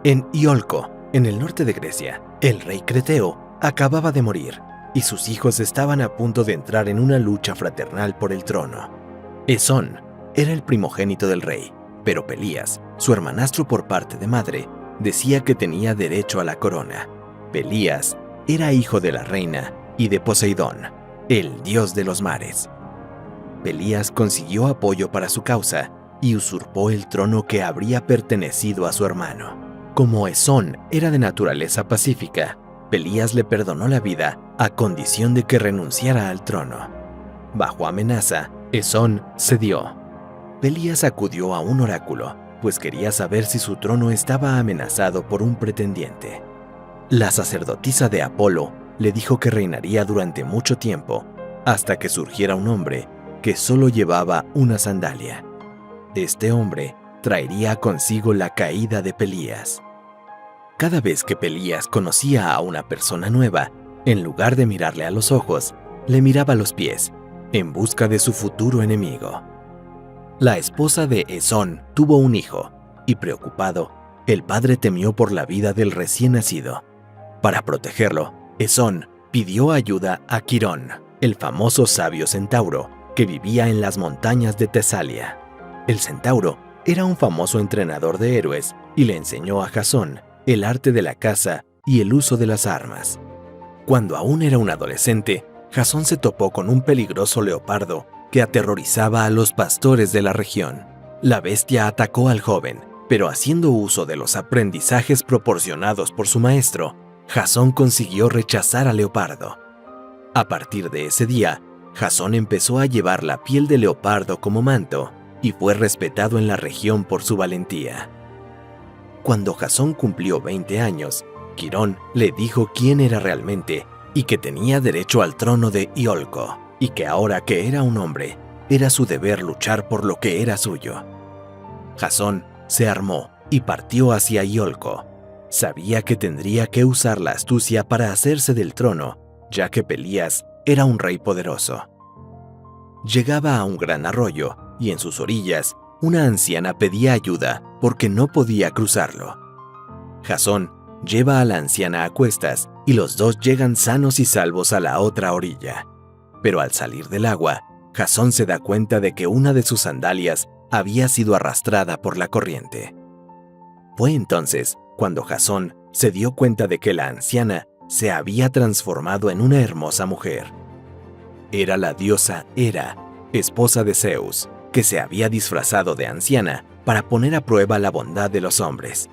En Iolco, en el norte de Grecia, el rey Creteo acababa de morir y sus hijos estaban a punto de entrar en una lucha fraternal por el trono. Esón era el primogénito del rey, pero Pelías, su hermanastro por parte de madre, decía que tenía derecho a la corona. Pelías era hijo de la reina y de Poseidón, el dios de los mares. Pelías consiguió apoyo para su causa y usurpó el trono que habría pertenecido a su hermano. Como Esón era de naturaleza pacífica, Pelías le perdonó la vida a condición de que renunciara al trono. Bajo amenaza, Esón cedió. Pelías acudió a un oráculo, pues quería saber si su trono estaba amenazado por un pretendiente. La sacerdotisa de Apolo le dijo que reinaría durante mucho tiempo, hasta que surgiera un hombre que solo llevaba una sandalia. Este hombre traería consigo la caída de Pelías. Cada vez que Pelías conocía a una persona nueva, en lugar de mirarle a los ojos, le miraba los pies, en busca de su futuro enemigo. La esposa de Esón tuvo un hijo, y preocupado, el padre temió por la vida del recién nacido. Para protegerlo, Esón pidió ayuda a Quirón, el famoso sabio centauro, que vivía en las montañas de Tesalia. El centauro era un famoso entrenador de héroes y le enseñó a Jasón el arte de la caza y el uso de las armas. Cuando aún era un adolescente, Jasón se topó con un peligroso leopardo que aterrorizaba a los pastores de la región. La bestia atacó al joven, pero haciendo uso de los aprendizajes proporcionados por su maestro, Jasón consiguió rechazar al leopardo. A partir de ese día, Jasón empezó a llevar la piel de leopardo como manto y fue respetado en la región por su valentía. Cuando Jasón cumplió 20 años, Quirón le dijo quién era realmente y que tenía derecho al trono de Iolco, y que ahora que era un hombre, era su deber luchar por lo que era suyo. Jasón se armó y partió hacia Iolco. Sabía que tendría que usar la astucia para hacerse del trono, ya que Pelías era un rey poderoso. Llegaba a un gran arroyo y en sus orillas una anciana pedía ayuda porque no podía cruzarlo. Jasón lleva a la anciana a cuestas y los dos llegan sanos y salvos a la otra orilla. Pero al salir del agua, Jasón se da cuenta de que una de sus sandalias había sido arrastrada por la corriente. Fue entonces cuando Jasón se dio cuenta de que la anciana se había transformado en una hermosa mujer. Era la diosa Hera, esposa de Zeus, que se había disfrazado de anciana para poner a prueba la bondad de los hombres.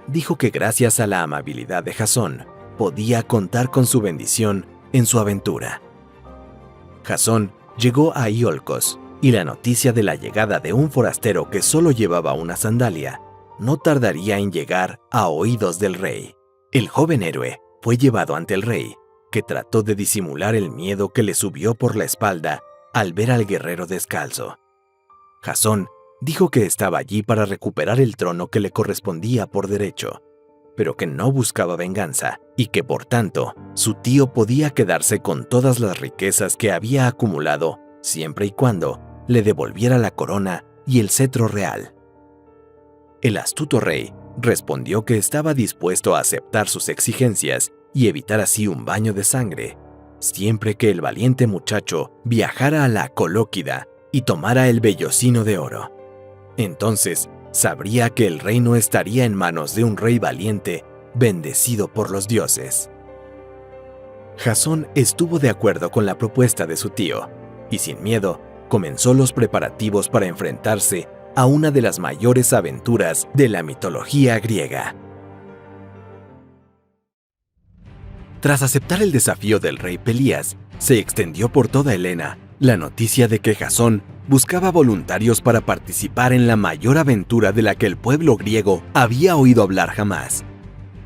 Dijo que gracias a la amabilidad de Jasón, podía contar con su bendición en su aventura. Jasón llegó a Iolcos, y la noticia de la llegada de un forastero que solo llevaba una sandalia no tardaría en llegar a oídos del rey. El joven héroe fue llevado ante el rey, que trató de disimular el miedo que le subió por la espalda al ver al guerrero descalzo. Jasón dijo que estaba allí para recuperar el trono que le correspondía por derecho, pero que no buscaba venganza y que, por tanto, su tío podía quedarse con todas las riquezas que había acumulado siempre y cuando le devolviera la corona y el cetro real. El astuto rey respondió que estaba dispuesto a aceptar sus exigencias y evitar así un baño de sangre, siempre que el valiente muchacho viajara a la Colóquida y tomara el vellocino de oro. Entonces sabría que el reino estaría en manos de un rey valiente, bendecido por los dioses. Jasón estuvo de acuerdo con la propuesta de su tío, y sin miedo comenzó los preparativos para enfrentarse a una de las mayores aventuras de la mitología griega. Tras aceptar el desafío del rey Pelías, se extendió por toda Helena la noticia de que Jasón buscaba voluntarios para participar en la mayor aventura de la que el pueblo griego había oído hablar jamás.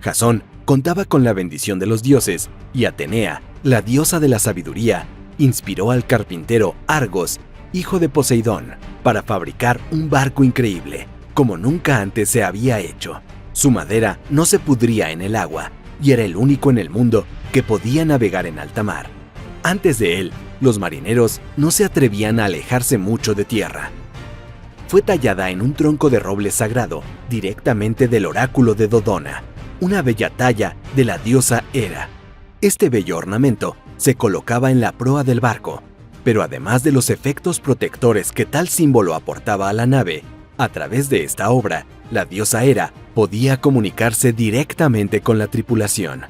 Jasón contaba con la bendición de los dioses, y Atenea, la diosa de la sabiduría, inspiró al carpintero Argos, hijo de Poseidón, para fabricar un barco increíble, como nunca antes se había hecho. Su madera no se pudría en el agua, y era el único en el mundo que podía navegar en alta mar. Antes de él, los marineros no se atrevían a alejarse mucho de tierra. fue tallada en un tronco de roble sagrado directamente del oráculo de Dodona, una bella talla de la diosa Hera. Este bello ornamento se colocaba en la proa del barco, pero además de los efectos protectores que tal símbolo aportaba a la nave, a través de esta obra, la diosa Hera podía comunicarse directamente con la tripulación.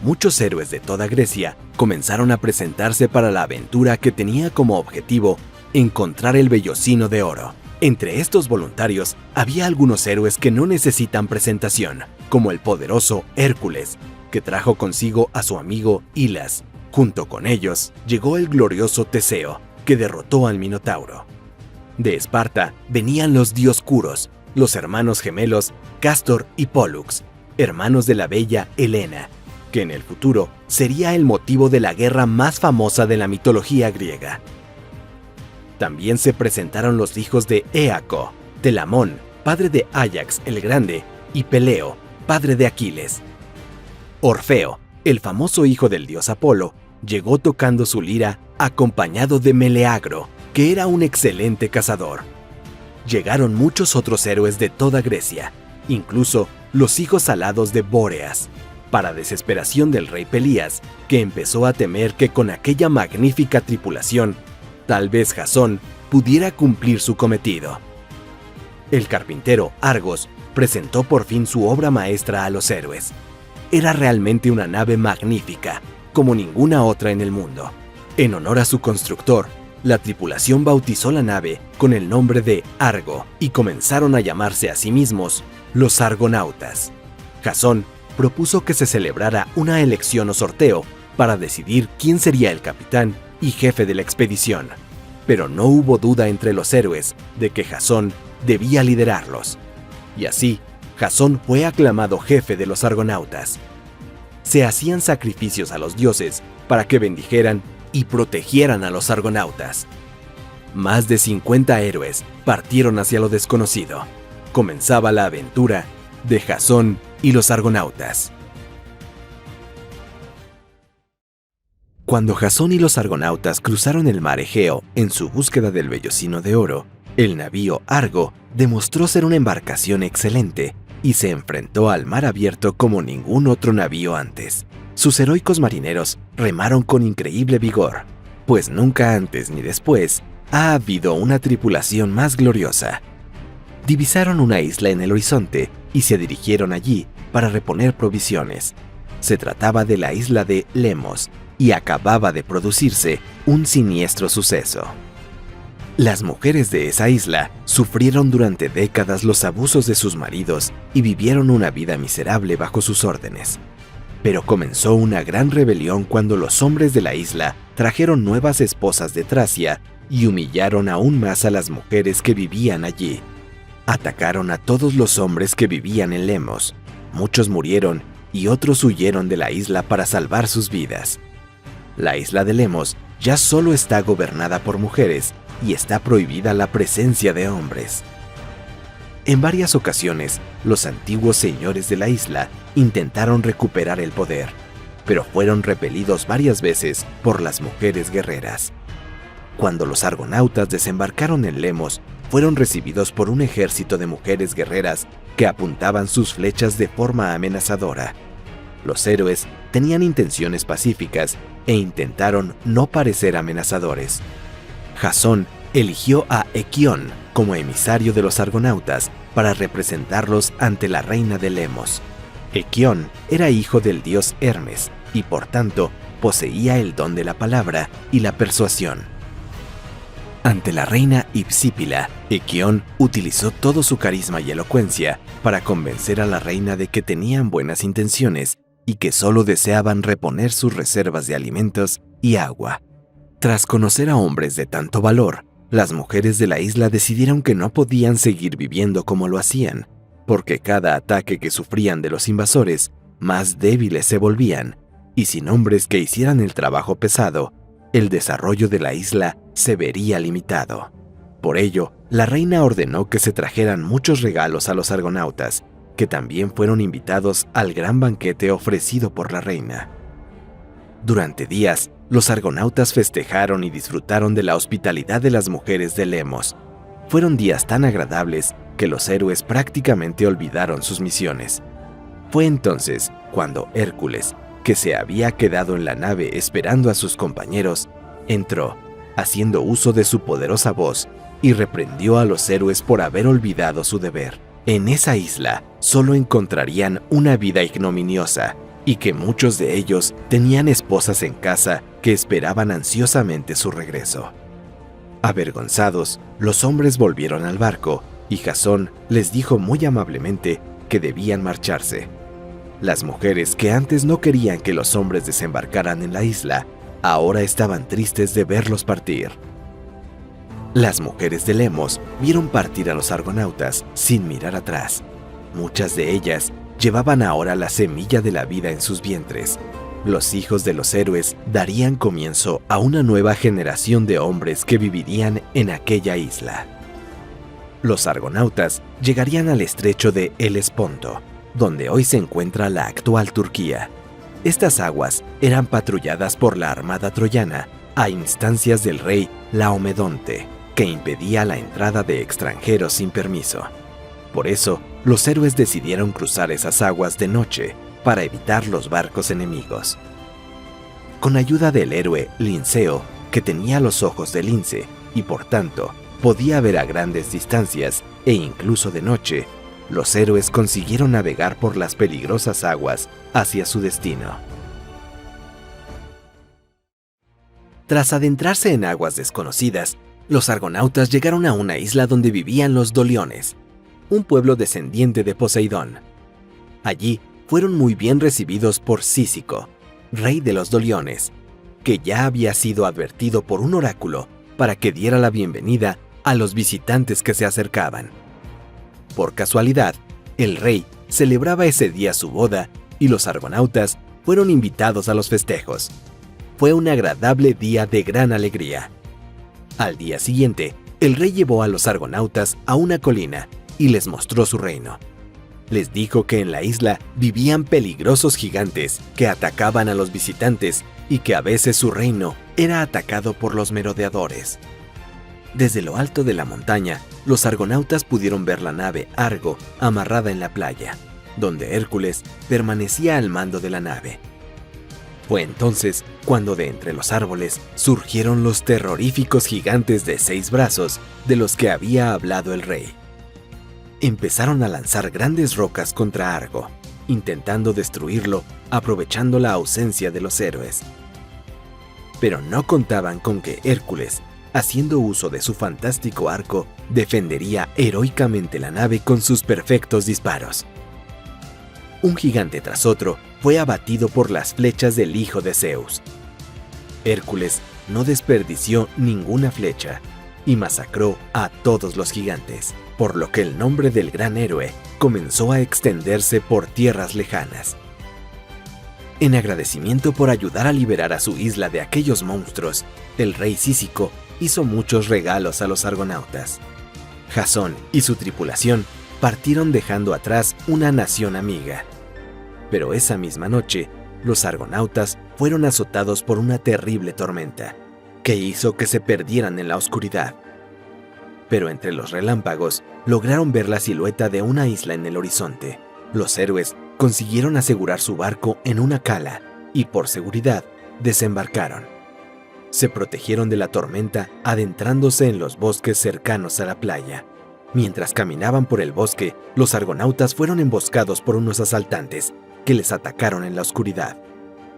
Muchos héroes de toda Grecia comenzaron a presentarse para la aventura que tenía como objetivo encontrar el vellocino de oro. Entre estos voluntarios había algunos héroes que no necesitan presentación, como el poderoso Hércules, que trajo consigo a su amigo Hilas. Junto con ellos llegó el glorioso Teseo, que derrotó al Minotauro. De Esparta venían los Dioscuros, los hermanos gemelos Cástor y Pólux, hermanos de la bella Helena, que en el futuro sería el motivo de la guerra más famosa de la mitología griega. También se presentaron los hijos de Éaco, Telamón, padre de Áyax el Grande, y Peleo, padre de Aquiles. Orfeo, el famoso hijo del dios Apolo, llegó tocando su lira acompañado de Meleagro, que era un excelente cazador. Llegaron muchos otros héroes de toda Grecia, incluso los hijos alados de Bóreas, para desesperación del rey Pelías, que empezó a temer que con aquella magnífica tripulación, tal vez Jasón pudiera cumplir su cometido. El carpintero Argos presentó por fin su obra maestra a los héroes. Era realmente una nave magnífica, como ninguna otra en el mundo. En honor a su constructor, la tripulación bautizó la nave con el nombre de Argo y comenzaron a llamarse a sí mismos los Argonautas. Jasón propuso que se celebrara una elección o sorteo para decidir quién sería el capitán y jefe de la expedición, pero no hubo duda entre los héroes de que Jasón debía liderarlos, y así Jasón fue aclamado jefe de los Argonautas. Se hacían sacrificios a los dioses para que bendijeran y protegieran a los argonautas. Más de 50 héroes partieron hacia lo desconocido. Comenzaba la aventura de Jasón y los argonautas. Cuando Jasón y los argonautas cruzaron el mar Egeo en su búsqueda del vellocino de oro, el navío Argo demostró ser una embarcación excelente y se enfrentó al mar abierto como ningún otro navío antes. Sus heroicos marineros remaron con increíble vigor, pues nunca antes ni después ha habido una tripulación más gloriosa. Divisaron una isla en el horizonte y se dirigieron allí para reponer provisiones. Se trataba de la isla de Lemos y acababa de producirse un siniestro suceso. Las mujeres de esa isla sufrieron durante décadas los abusos de sus maridos y vivieron una vida miserable bajo sus órdenes. Pero comenzó una gran rebelión cuando los hombres de la isla trajeron nuevas esposas de Tracia y humillaron aún más a las mujeres que vivían allí. Atacaron a todos los hombres que vivían en Lemos. Muchos murieron y otros huyeron de la isla para salvar sus vidas. La isla de Lemos ya solo está gobernada por mujeres y está prohibida la presencia de hombres. En varias ocasiones, los antiguos señores de la isla intentaron recuperar el poder, pero fueron repelidos varias veces por las mujeres guerreras. Cuando los argonautas desembarcaron en Lemos, fueron recibidos por un ejército de mujeres guerreras que apuntaban sus flechas de forma amenazadora. Los héroes tenían intenciones pacíficas e intentaron no parecer amenazadores. Jasón eligió a Equión como emisario de los argonautas para representarlos ante la reina de Lemos. Equión era hijo del dios Hermes y por tanto poseía el don de la palabra y la persuasión. Ante la reina Hipsípila, Equión utilizó todo su carisma y elocuencia para convencer a la reina de que tenían buenas intenciones y que solo deseaban reponer sus reservas de alimentos y agua. Tras conocer a hombres de tanto valor, las mujeres de la isla decidieron que no podían seguir viviendo como lo hacían, porque cada ataque que sufrían de los invasores, más débiles se volvían, y sin hombres que hicieran el trabajo pesado, el desarrollo de la isla se vería limitado. Por ello, la reina ordenó que se trajeran muchos regalos a los argonautas, que también fueron invitados al gran banquete ofrecido por la reina. Durante días, los argonautas festejaron y disfrutaron de la hospitalidad de las mujeres de Lemos. Fueron días tan agradables que los héroes prácticamente olvidaron sus misiones. Fue entonces cuando Hércules, que se había quedado en la nave esperando a sus compañeros, entró, haciendo uso de su poderosa voz, y reprendió a los héroes por haber olvidado su deber. En esa isla solo encontrarían una vida ignominiosa, y que muchos de ellos tenían esposas en casa que esperaban ansiosamente su regreso. Avergonzados, los hombres volvieron al barco, y Jasón les dijo muy amablemente que debían marcharse. Las mujeres que antes no querían que los hombres desembarcaran en la isla, ahora estaban tristes de verlos partir. Las mujeres de Lemos vieron partir a los argonautas sin mirar atrás. Muchas de ellas llevaban ahora la semilla de la vida en sus vientres. Los hijos de los héroes darían comienzo a una nueva generación de hombres que vivirían en aquella isla. Los argonautas llegarían al estrecho de Helesponto, donde hoy se encuentra la actual Turquía. Estas aguas eran patrulladas por la armada troyana a instancias del rey Laomedonte, que impedía la entrada de extranjeros sin permiso. Por eso, los héroes decidieron cruzar esas aguas de noche para evitar los barcos enemigos. Con ayuda del héroe Linceo, que tenía los ojos de lince y por tanto podía ver a grandes distancias e incluso de noche, los héroes consiguieron navegar por las peligrosas aguas hacia su destino. Tras adentrarse en aguas desconocidas, los argonautas llegaron a una isla donde vivían los Doliones, un pueblo descendiente de Poseidón. Allí fueron muy bien recibidos por Cícico, rey de los Doliones, que ya había sido advertido por un oráculo para que diera la bienvenida a los visitantes que se acercaban. Por casualidad, el rey celebraba ese día su boda y los argonautas fueron invitados a los festejos. Fue un agradable día de gran alegría. Al día siguiente, el rey llevó a los argonautas a una colina y les mostró su reino. Les dijo que en la isla vivían peligrosos gigantes que atacaban a los visitantes y que a veces su reino era atacado por los merodeadores. Desde lo alto de la montaña, los argonautas pudieron ver la nave Argo amarrada en la playa, donde Hércules permanecía al mando de la nave. Fue entonces cuando de entre los árboles surgieron los terroríficos gigantes de 6 brazos de los que había hablado el rey. Empezaron a lanzar grandes rocas contra Argo, intentando destruirlo aprovechando la ausencia de los héroes. Pero no contaban con que Hércules, haciendo uso de su fantástico arco, defendería heroicamente la nave con sus perfectos disparos. Un gigante tras otro fue abatido por las flechas del hijo de Zeus. Hércules no desperdició ninguna flecha y masacró a todos los gigantes, por lo que el nombre del gran héroe comenzó a extenderse por tierras lejanas. En agradecimiento por ayudar a liberar a su isla de aquellos monstruos, el rey Cícico hizo muchos regalos a los argonautas. Jasón y su tripulación partieron dejando atrás una nación amiga. Pero esa misma noche, los argonautas fueron azotados por una terrible tormenta, que hizo que se perdieran en la oscuridad. Pero entre los relámpagos lograron ver la silueta de una isla en el horizonte. Los héroes consiguieron asegurar su barco en una cala y por seguridad desembarcaron. Se protegieron de la tormenta adentrándose en los bosques cercanos a la playa. Mientras caminaban por el bosque, los argonautas fueron emboscados por unos asaltantes que les atacaron en la oscuridad.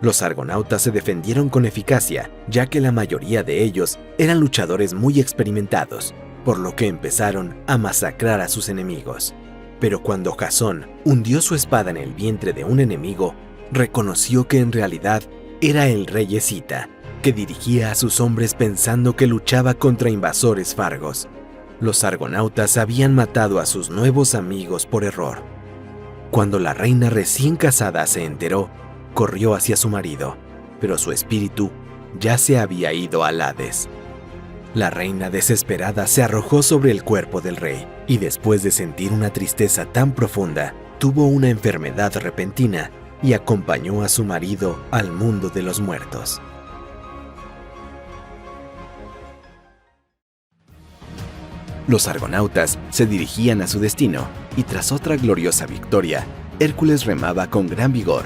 Los argonautas se defendieron con eficacia, ya que la mayoría de ellos eran luchadores muy experimentados, por lo que empezaron a masacrar a sus enemigos. Pero cuando Jasón hundió su espada en el vientre de un enemigo, reconoció que en realidad era el rey Escita, que dirigía a sus hombres pensando que luchaba contra invasores fargos. Los argonautas habían matado a sus nuevos amigos por error. Cuando la reina recién casada se enteró, corrió hacia su marido, pero su espíritu ya se había ido al Hades. La reina desesperada se arrojó sobre el cuerpo del rey y después de sentir una tristeza tan profunda, tuvo una enfermedad repentina y acompañó a su marido al mundo de los muertos. Los argonautas se dirigían a su destino y tras otra gloriosa victoria, Hércules remaba con gran vigor.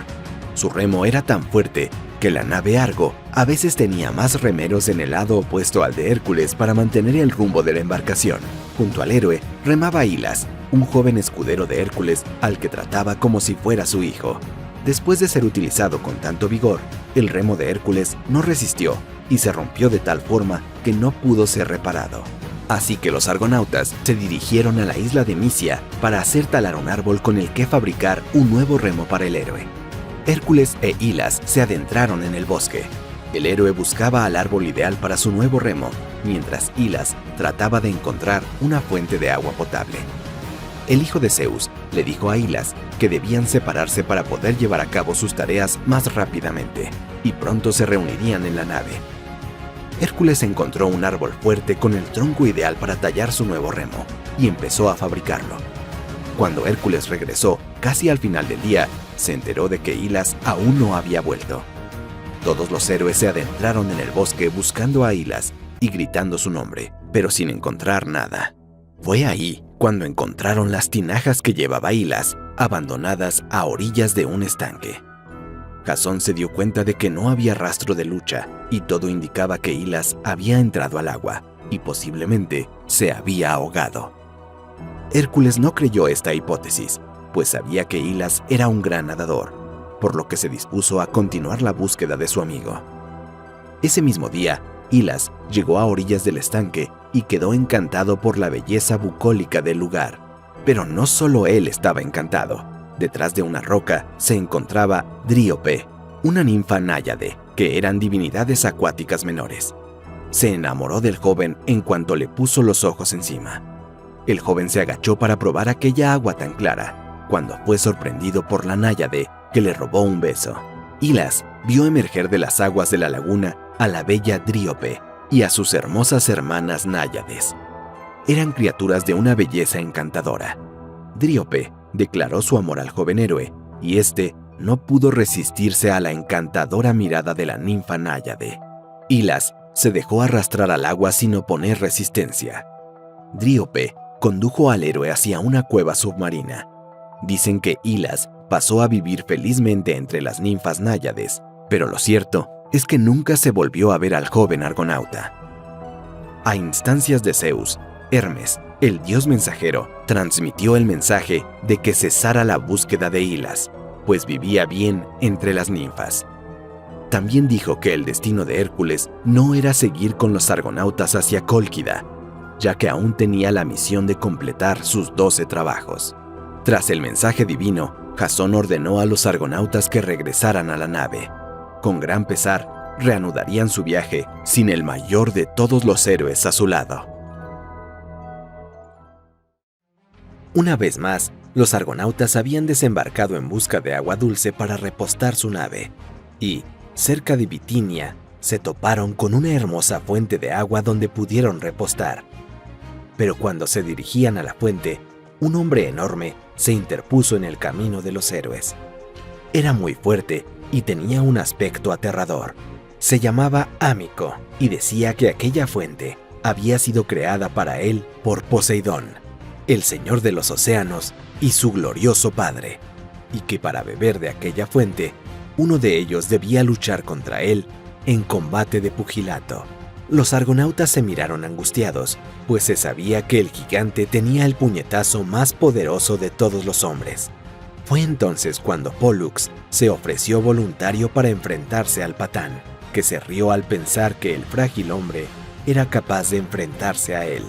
Su remo era tan fuerte que la nave Argo a veces tenía más remeros en el lado opuesto al de Hércules para mantener el rumbo de la embarcación. Junto al héroe remaba Hilas, un joven escudero de Hércules al que trataba como si fuera su hijo. Después de ser utilizado con tanto vigor, el remo de Hércules no resistió y se rompió de tal forma que no pudo ser reparado. Así que los argonautas se dirigieron a la isla de Misia para hacer talar un árbol con el que fabricar un nuevo remo para el héroe. Hércules e Hilas se adentraron en el bosque. El héroe buscaba al árbol ideal para su nuevo remo, mientras Hilas trataba de encontrar una fuente de agua potable. El hijo de Zeus le dijo a Hilas que debían separarse para poder llevar a cabo sus tareas más rápidamente, y pronto se reunirían en la nave. Hércules encontró un árbol fuerte con el tronco ideal para tallar su nuevo remo, y empezó a fabricarlo. Cuando Hércules regresó, casi al final del día, se enteró de que Hilas aún no había vuelto. Todos los héroes se adentraron en el bosque buscando a Hilas y gritando su nombre, pero sin encontrar nada. Fue ahí cuando encontraron las tinajas que llevaba Hilas, abandonadas a orillas de un estanque. Jasón se dio cuenta de que no había rastro de lucha y todo indicaba que Hilas había entrado al agua y posiblemente se había ahogado. Hércules no creyó esta hipótesis, pues sabía que Hilas era un gran nadador, por lo que se dispuso a continuar la búsqueda de su amigo. Ese mismo día, Hilas llegó a orillas del estanque y quedó encantado por la belleza bucólica del lugar. Pero no solo él estaba encantado. Detrás de una roca se encontraba Dríope, una ninfa náyade, que eran divinidades acuáticas menores. Se enamoró del joven en cuanto le puso los ojos encima. El joven se agachó para probar aquella agua tan clara, cuando fue sorprendido por la náyade, que le robó un beso. Hilas vio emerger de las aguas de la laguna a la bella Dríope y a sus hermosas hermanas náyades. Eran criaturas de una belleza encantadora. Dríope declaró su amor al joven héroe, y éste no pudo resistirse a la encantadora mirada de la ninfa náyade. Hilas se dejó arrastrar al agua sin oponer resistencia. Dríope condujo al héroe hacia una cueva submarina. Dicen que Hilas pasó a vivir felizmente entre las ninfas náyades, pero lo cierto es que nunca se volvió a ver al joven argonauta. A instancias de Zeus, Hermes, el dios mensajero, transmitió el mensaje de que cesara la búsqueda de Hilas, pues vivía bien entre las ninfas. También dijo que el destino de Hércules no era seguir con los argonautas hacia Cólquida, ya que aún tenía la misión de completar sus 12 trabajos. Tras el mensaje divino, Jasón ordenó a los argonautas que regresaran a la nave. Con gran pesar, reanudarían su viaje sin el mayor de todos los héroes a su lado. Una vez más, los argonautas habían desembarcado en busca de agua dulce para repostar su nave, y, cerca de Bitinia, se toparon con una hermosa fuente de agua donde pudieron repostar. Pero cuando se dirigían a la fuente, un hombre enorme se interpuso en el camino de los héroes. Era muy fuerte y tenía un aspecto aterrador. Se llamaba Ámico y decía que aquella fuente había sido creada para él por Poseidón, el señor de los océanos y su glorioso padre, y que para beber de aquella fuente, uno de ellos debía luchar contra él en combate de pugilato. Los argonautas se miraron angustiados, pues se sabía que el gigante tenía el puñetazo más poderoso de todos los hombres. Fue entonces cuando Pólux se ofreció voluntario para enfrentarse al patán, que se rió al pensar que el frágil hombre era capaz de enfrentarse a él.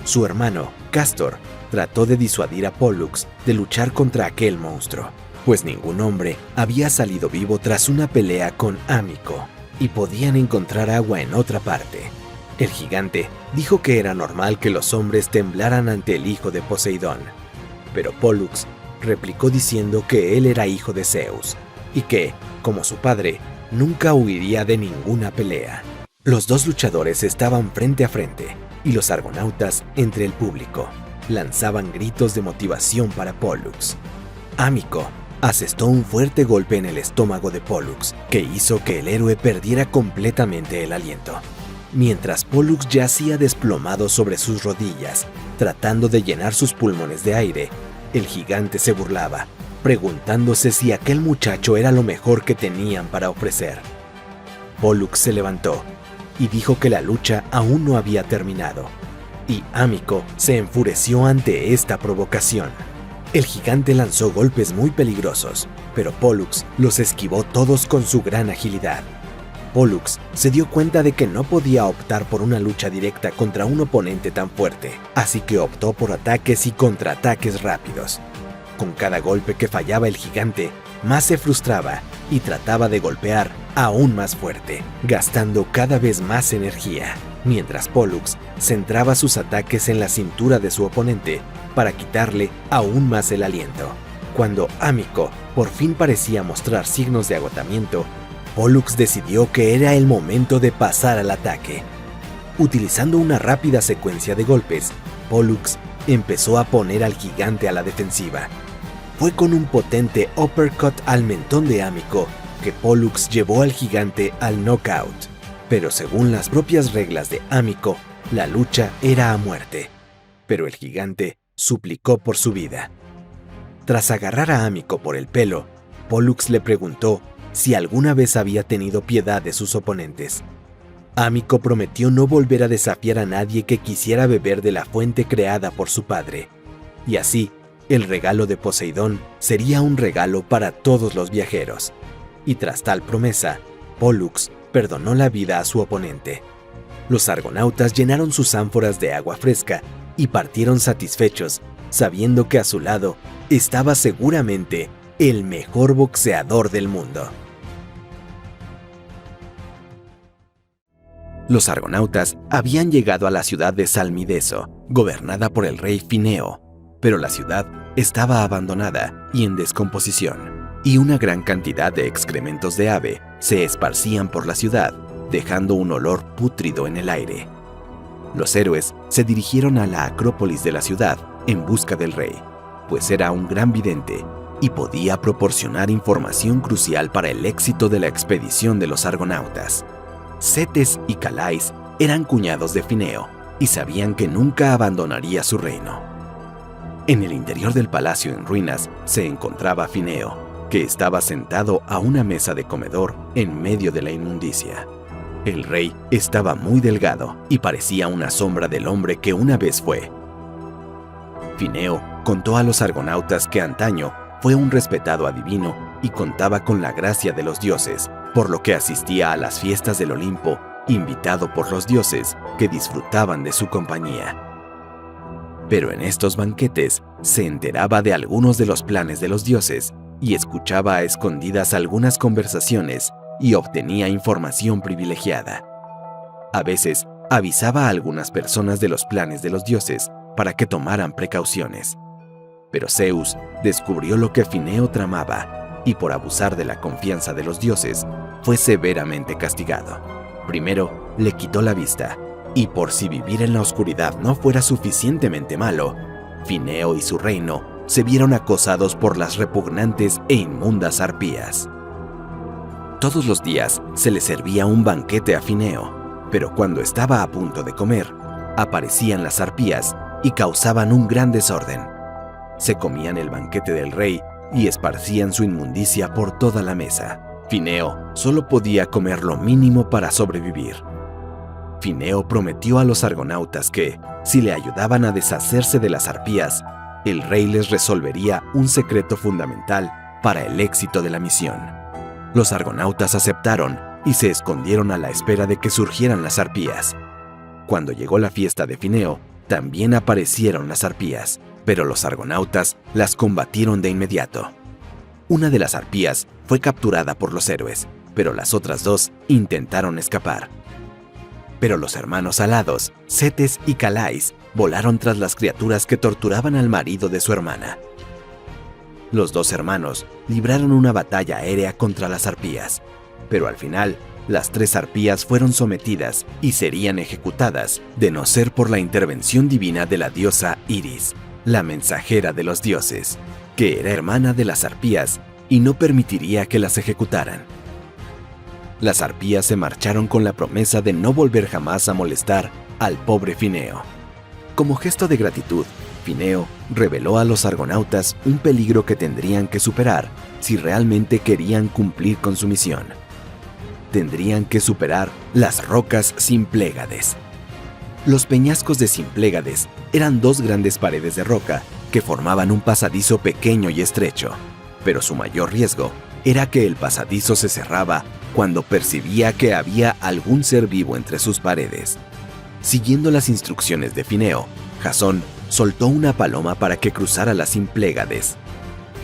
Su hermano, Cástor, trató de disuadir a Pólux de luchar contra aquel monstruo, pues ningún hombre había salido vivo tras una pelea con Ámico, y podían encontrar agua en otra parte. El gigante dijo que era normal que los hombres temblaran ante el hijo de Poseidón, pero Pólux replicó diciendo que él era hijo de Zeus, y que, como su padre, nunca huiría de ninguna pelea. Los dos luchadores estaban frente a frente, y los argonautas, entre el público, lanzaban gritos de motivación para Pólux. Ámico asestó un fuerte golpe en el estómago de Pólux, que hizo que el héroe perdiera completamente el aliento. Mientras Pollux yacía desplomado sobre sus rodillas, tratando de llenar sus pulmones de aire, el gigante se burlaba, preguntándose si aquel muchacho era lo mejor que tenían para ofrecer. Pollux se levantó y dijo que la lucha aún no había terminado, y Amico se enfureció ante esta provocación. El gigante lanzó golpes muy peligrosos, pero Pollux los esquivó todos con su gran agilidad. Pollux se dio cuenta de que no podía optar por una lucha directa contra un oponente tan fuerte, así que optó por ataques y contraataques rápidos. Con cada golpe que fallaba el gigante, más se frustraba y trataba de golpear aún más fuerte, gastando cada vez más energía, mientras Pollux centraba sus ataques en la cintura de su oponente para quitarle aún más el aliento. Cuando Amico por fin parecía mostrar signos de agotamiento, Pollux decidió que era el momento de pasar al ataque. Utilizando una rápida secuencia de golpes, Pollux empezó a poner al gigante a la defensiva. Fue con un potente uppercut al mentón de Amico que Pollux llevó al gigante al knockout. Pero según las propias reglas de Amico, la lucha era a muerte. Pero el gigante suplicó por su vida. Tras agarrar a Amico por el pelo, Pollux le preguntó si alguna vez había tenido piedad de sus oponentes. Amico prometió no volver a desafiar a nadie que quisiera beber de la fuente creada por su padre. Y así, el regalo de Poseidón sería un regalo para todos los viajeros. Y tras tal promesa, Pollux perdonó la vida a su oponente. Los argonautas llenaron sus ánforas de agua fresca y partieron satisfechos, sabiendo que a su lado estaba seguramente el mejor boxeador del mundo. Los argonautas habían llegado a la ciudad de Salmideso, gobernada por el rey Fineo, pero la ciudad estaba abandonada y en descomposición, y una gran cantidad de excrementos de ave se esparcían por la ciudad, dejando un olor pútrido en el aire. Los héroes se dirigieron a la acrópolis de la ciudad en busca del rey, pues era un gran vidente y podía proporcionar información crucial para el éxito de la expedición de los argonautas. Cetes y Calais eran cuñados de Fineo y sabían que nunca abandonaría su reino. En el interior del palacio en ruinas se encontraba Fineo, que estaba sentado a una mesa de comedor en medio de la inmundicia. El rey estaba muy delgado y parecía una sombra del hombre que una vez fue. Fineo contó a los argonautas que antaño fue un respetado adivino y contaba con la gracia de los dioses, por lo que asistía a las fiestas del Olimpo, invitado por los dioses que disfrutaban de su compañía. Pero en estos banquetes se enteraba de algunos de los planes de los dioses y escuchaba a escondidas algunas conversaciones y obtenía información privilegiada. A veces avisaba a algunas personas de los planes de los dioses para que tomaran precauciones. Pero Zeus descubrió lo que Fineo tramaba y por abusar de la confianza de los dioses fue severamente castigado. Primero le quitó la vista y por si vivir en la oscuridad no fuera suficientemente malo, Fineo y su reino se vieron acosados por las repugnantes e inmundas arpías. Todos los días se le servía un banquete a Fineo, pero cuando estaba a punto de comer, aparecían las arpías y causaban un gran desorden. Se comían el banquete del rey y esparcían su inmundicia por toda la mesa. Fineo solo podía comer lo mínimo para sobrevivir. Fineo prometió a los argonautas que, si le ayudaban a deshacerse de las arpías, el rey les resolvería un secreto fundamental para el éxito de la misión. Los argonautas aceptaron y se escondieron a la espera de que surgieran las arpías. Cuando llegó la fiesta de Fineo, también aparecieron las arpías, pero los argonautas las combatieron de inmediato. Una de las arpías fue capturada por los héroes, pero las otras dos intentaron escapar. Pero los hermanos alados, Cetes y Calais, volaron tras las criaturas que torturaban al marido de su hermana. Los dos hermanos libraron una batalla aérea contra las arpías, pero al final, las tres arpías fueron sometidas y serían ejecutadas de no ser por la intervención divina de la diosa Iris, la mensajera de los dioses, que era hermana de las arpías y no permitiría que las ejecutaran. las arpías se marcharon con la promesa de no volver jamás a molestar al pobre Fineo. Como gesto de gratitud, Fineo reveló a los argonautas un peligro que tendrían que superar si realmente querían cumplir con su misión. Tendrían que superar las rocas Symplegades. Los peñascos de Symplegades eran dos grandes paredes de roca que formaban un pasadizo pequeño y estrecho, pero su mayor riesgo era que el pasadizo se cerraba cuando percibía que había algún ser vivo entre sus paredes. Siguiendo las instrucciones de Fineo, Jasón soltó una paloma para que cruzara las Symplegades.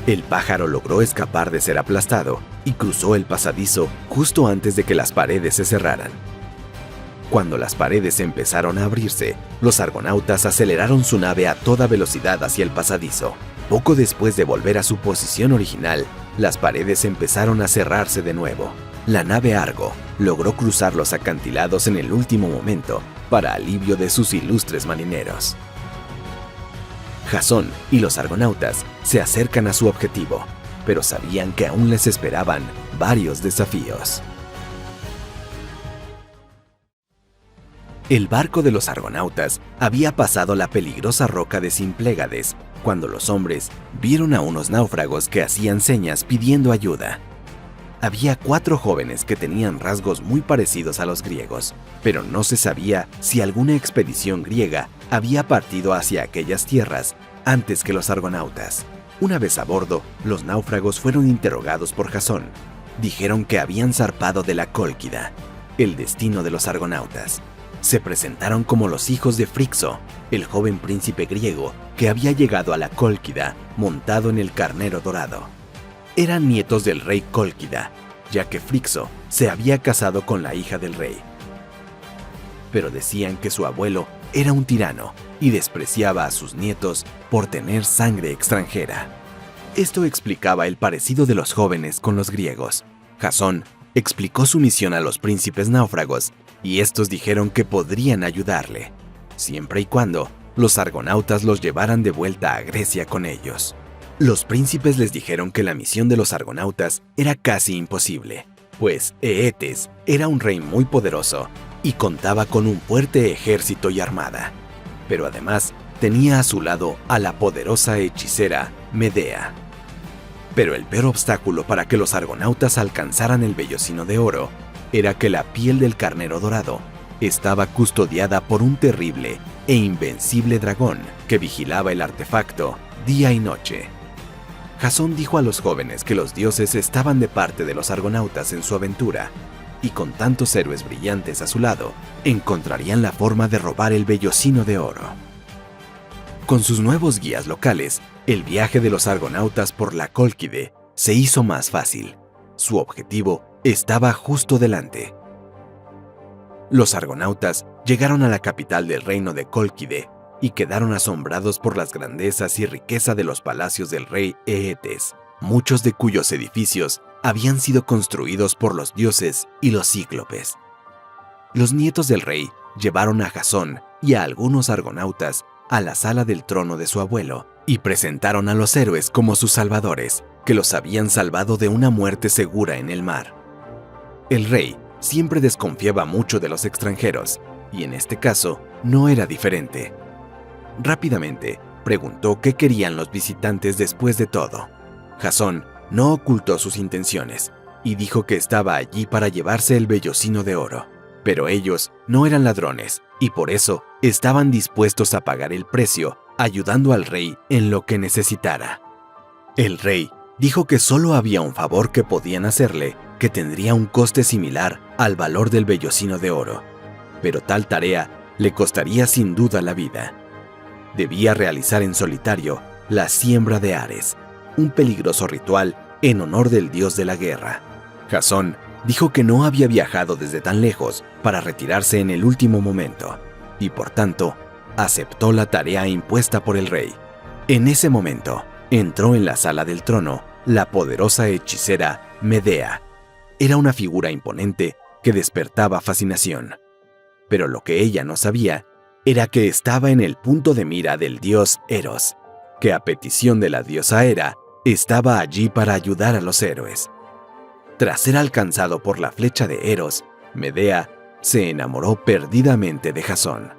El pájaro logró escapar de ser aplastado y cruzó el pasadizo justo antes de que las paredes se cerraran. Cuando las paredes empezaron a abrirse, los argonautas aceleraron su nave a toda velocidad hacia el pasadizo. Poco después de volver a su posición original, las paredes empezaron a cerrarse de nuevo. La nave Argo logró cruzar los acantilados en el último momento para alivio de sus ilustres marineros. Jasón y los argonautas se acercan a su objetivo, pero sabían que aún les esperaban varios desafíos. El barco de los argonautas había pasado la peligrosa roca de Symplegades cuando los hombres vieron a unos náufragos que hacían señas pidiendo ayuda. Había 4 jóvenes que tenían rasgos muy parecidos a los griegos, pero no se sabía si alguna expedición griega había partido hacia aquellas tierras antes que los argonautas. Una vez a bordo, los náufragos fueron interrogados por Jasón. Dijeron que habían zarpado de la Cólquida, el destino de los argonautas. Se presentaron como los hijos de Frixo, el joven príncipe griego que había llegado a la Cólquida montado en el carnero dorado. Eran nietos del rey Cólquida, ya que Frixo se había casado con la hija del rey. Pero decían que su abuelo era un tirano y despreciaba a sus nietos por tener sangre extranjera. Esto explicaba el parecido de los jóvenes con los griegos. Jasón explicó su misión a los príncipes náufragos y estos dijeron que podrían ayudarle, siempre y cuando los argonautas los llevaran de vuelta a Grecia con ellos. Los príncipes les dijeron que la misión de los argonautas era casi imposible, pues Eetes era un rey muy poderoso y contaba con un fuerte ejército y armada, pero además tenía a su lado a la poderosa hechicera Medea. Pero el peor obstáculo para que los argonautas alcanzaran el vellocino de oro era que la piel del carnero dorado estaba custodiada por un terrible e invencible dragón que vigilaba el artefacto día y noche. Jasón dijo a los jóvenes que los dioses estaban de parte de los argonautas en su aventura, y con tantos héroes brillantes a su lado, encontrarían la forma de robar el vellocino de oro. Con sus nuevos guías locales, el viaje de los argonautas por la Cólquide se hizo más fácil. Su objetivo estaba justo delante. Los argonautas llegaron a la capital del reino de Cólquide y quedaron asombrados por las grandezas y riqueza de los palacios del rey Eetes, muchos de cuyos edificios habían sido construidos por los dioses y los cíclopes. Los nietos del rey llevaron a Jasón y a algunos argonautas a la sala del trono de su abuelo y presentaron a los héroes como sus salvadores, que los habían salvado de una muerte segura en el mar. El rey siempre desconfiaba mucho de los extranjeros, y en este caso no era diferente. Rápidamente preguntó qué querían los visitantes después de todo. Jasón no ocultó sus intenciones y dijo que estaba allí para llevarse el vellocino de oro. Pero ellos no eran ladrones y por eso estaban dispuestos a pagar el precio, ayudando al rey en lo que necesitara. El rey dijo que solo había un favor que podían hacerle, que tendría un coste similar al valor del vellocino de oro, pero tal tarea le costaría sin duda la vida. Debía realizar en solitario la siembra de Ares, un peligroso ritual en honor del dios de la guerra. Jasón dijo que no había viajado desde tan lejos para retirarse en el último momento, y por tanto, aceptó la tarea impuesta por el rey. En ese momento, entró en la sala del trono la poderosa hechicera Medea. Era una figura imponente que despertaba fascinación. Pero lo que ella no sabía era que estaba en el punto de mira del dios Eros, que a petición de la diosa Hera estaba allí para ayudar a los héroes. Tras ser alcanzado por la flecha de Eros, Medea se enamoró perdidamente de Jasón.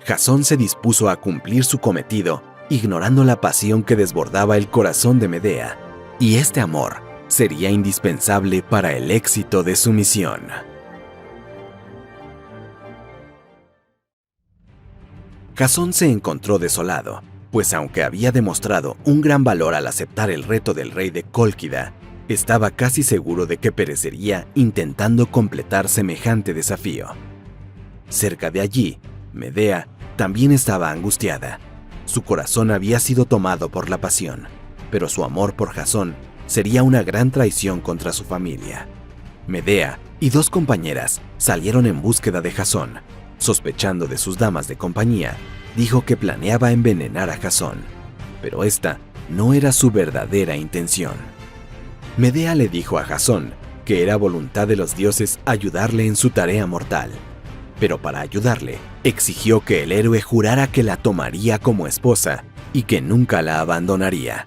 Jasón se dispuso a cumplir su cometido, ignorando la pasión que desbordaba el corazón de Medea, y este amor sería indispensable para el éxito de su misión. Jasón se encontró desolado, pues aunque había demostrado un gran valor al aceptar el reto del rey de Cólquida, estaba casi seguro de que perecería intentando completar semejante desafío. Cerca de allí, Medea también estaba angustiada. Su corazón había sido tomado por la pasión, pero su amor por Jasón sería una gran traición contra su familia. Medea y 2 compañeras salieron en búsqueda de Jasón. Sospechando de sus damas de compañía, dijo que planeaba envenenar a Jasón, pero esta no era su verdadera intención. Medea le dijo a Jasón que era voluntad de los dioses ayudarle en su tarea mortal, pero para ayudarle, exigió que el héroe jurara que la tomaría como esposa y que nunca la abandonaría.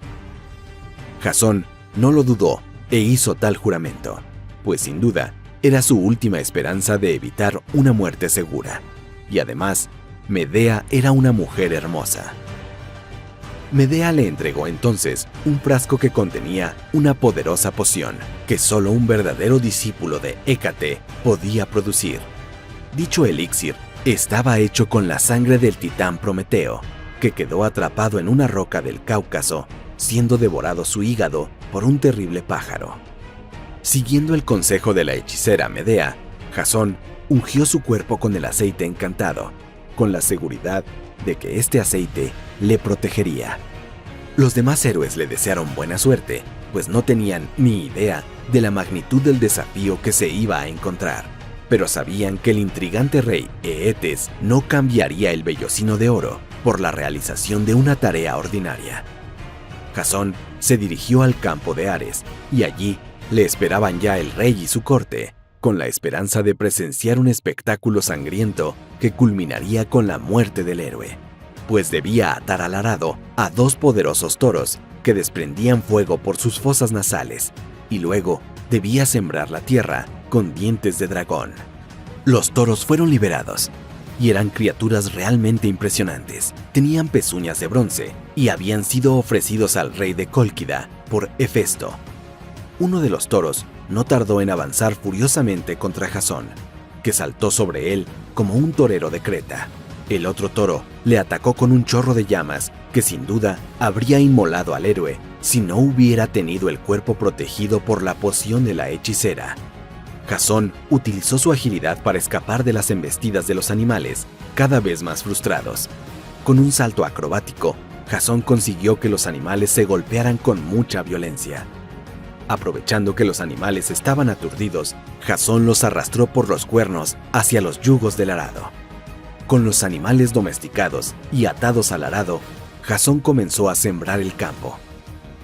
Jasón no lo dudó e hizo tal juramento, pues sin duda era su última esperanza de evitar una muerte segura. Y además, Medea era una mujer hermosa. Medea le entregó entonces un frasco que contenía una poderosa poción que solo un verdadero discípulo de Hécate podía producir. Dicho elixir estaba hecho con la sangre del titán Prometeo, que quedó atrapado en una roca del Cáucaso, siendo devorado su hígado por un terrible pájaro. Siguiendo el consejo de la hechicera Medea, Jasón ungió su cuerpo con el aceite encantado, con la seguridad de que este aceite le protegería. Los demás héroes le desearon buena suerte, pues no tenían ni idea de la magnitud del desafío que se iba a encontrar, pero sabían que el intrigante rey Eetes no cambiaría el vellocino de oro por la realización de una tarea ordinaria. Jasón se dirigió al campo de Ares, y allí le esperaban ya el rey y su corte, con la esperanza de presenciar un espectáculo sangriento que culminaría con la muerte del héroe, pues debía atar al arado a 2 poderosos toros que desprendían fuego por sus fosas nasales, y luego debía sembrar la tierra con dientes de dragón. Los toros fueron liberados, y eran criaturas realmente impresionantes. Tenían pezuñas de bronce y habían sido ofrecidos al rey de Cólquida por Hefesto. Uno de los toros no tardó en avanzar furiosamente contra Jasón, que saltó sobre él como un torero de Creta. El otro toro le atacó con un chorro de llamas que sin duda habría inmolado al héroe si no hubiera tenido el cuerpo protegido por la poción de la hechicera. Jasón utilizó su agilidad para escapar de las embestidas de los animales, cada vez más frustrados. Con un salto acrobático, Jasón consiguió que los animales se golpearan con mucha violencia. Aprovechando que los animales estaban aturdidos, Jasón los arrastró por los cuernos hacia los yugos del arado. Con los animales domesticados y atados al arado, Jasón comenzó a sembrar el campo.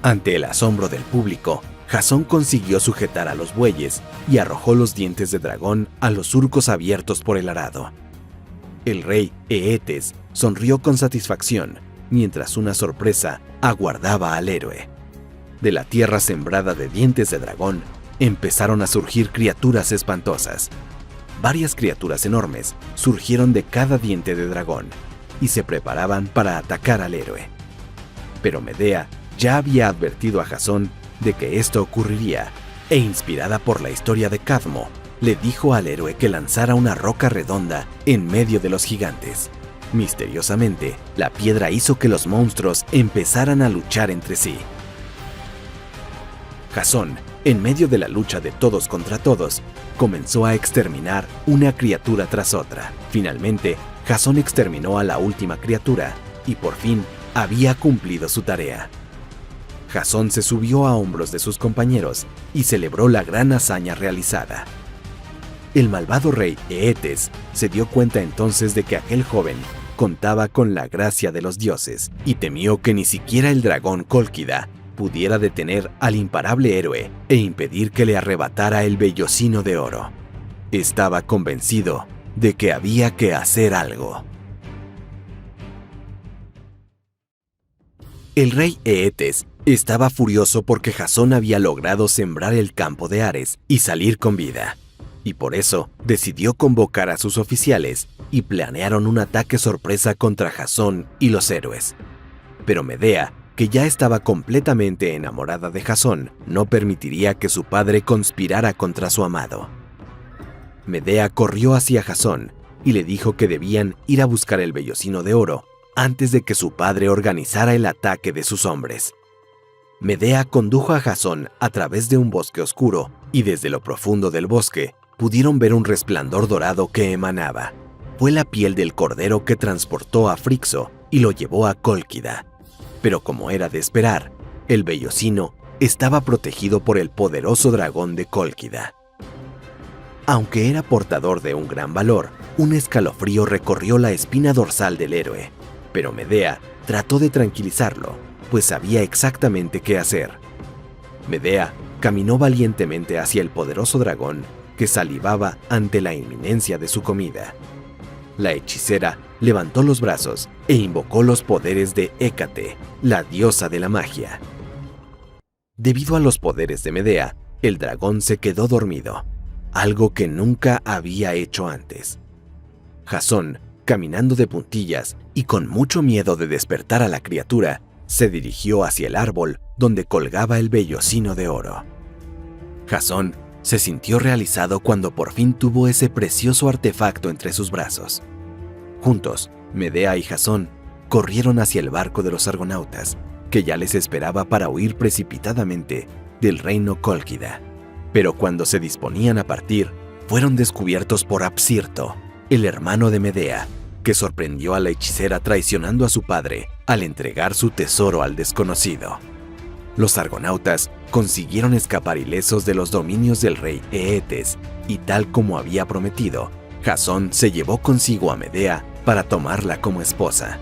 Ante el asombro del público, Jasón consiguió sujetar a los bueyes y arrojó los dientes de dragón a los surcos abiertos por el arado. El rey Eetes sonrió con satisfacción, mientras una sorpresa aguardaba al héroe. De la tierra sembrada de dientes de dragón, empezaron a surgir criaturas espantosas. Varias criaturas enormes surgieron de cada diente de dragón y se preparaban para atacar al héroe. Pero Medea ya había advertido a Jasón de que esto ocurriría, e inspirada por la historia de Cadmo, le dijo al héroe que lanzara una roca redonda en medio de los gigantes. Misteriosamente, la piedra hizo que los monstruos empezaran a luchar entre sí. Jasón, en medio de la lucha de todos contra todos, comenzó a exterminar una criatura tras otra. Finalmente, Jasón exterminó a la última criatura y por fin había cumplido su tarea. Jasón se subió a hombros de sus compañeros y celebró la gran hazaña realizada. El malvado rey Eetes se dio cuenta entonces de que aquel joven contaba con la gracia de los dioses y temió que ni siquiera el dragón Cólquida pudiera detener al imparable héroe e impedir que le arrebatara el vellocino de oro. Estaba convencido de que había que hacer algo. El rey Eetes Estaba furioso porque Jasón había logrado sembrar el campo de Ares y salir con vida, y por eso decidió convocar a sus oficiales y planearon un ataque sorpresa contra Jasón y los héroes. Pero Medea, que ya estaba completamente enamorada de Jasón, no permitiría que su padre conspirara contra su amado. Medea corrió hacia Jasón y le dijo que debían ir a buscar el vellocino de oro antes de que su padre organizara el ataque de sus hombres. Medea condujo a Jasón a través de un bosque oscuro y desde lo profundo del bosque pudieron ver un resplandor dorado que emanaba. Fue la piel del cordero que transportó a Frixo y lo llevó a Cólquida. Pero como era de esperar, el vellocino estaba protegido por el poderoso dragón de Cólquida. Aunque era portador de un gran valor, un escalofrío recorrió la espina dorsal del héroe, pero Medea trató de tranquilizarlo, pues sabía exactamente qué hacer. Medea caminó valientemente hacia el poderoso dragón que salivaba ante la inminencia de su comida. La hechicera levantó los brazos e invocó los poderes de Hécate, la diosa de la magia. Debido a los poderes de Medea, el dragón se quedó dormido, algo que nunca había hecho antes. Jasón, caminando de puntillas y con mucho miedo de despertar a la criatura, se dirigió hacia el árbol donde colgaba el vellocino de oro. Jasón se sintió realizado cuando por fin tuvo ese precioso artefacto entre sus brazos. Juntos, Medea y Jasón corrieron hacia el barco de los argonautas, que ya les esperaba para huir precipitadamente del reino Cólquida. Pero cuando se disponían a partir, fueron descubiertos por Apsirto, el hermano de Medea, que sorprendió a la hechicera traicionando a su padre al entregar su tesoro al desconocido. Los argonautas consiguieron escapar ilesos de los dominios del rey Eetes, y tal como había prometido, Jasón se llevó consigo a Medea para tomarla como esposa.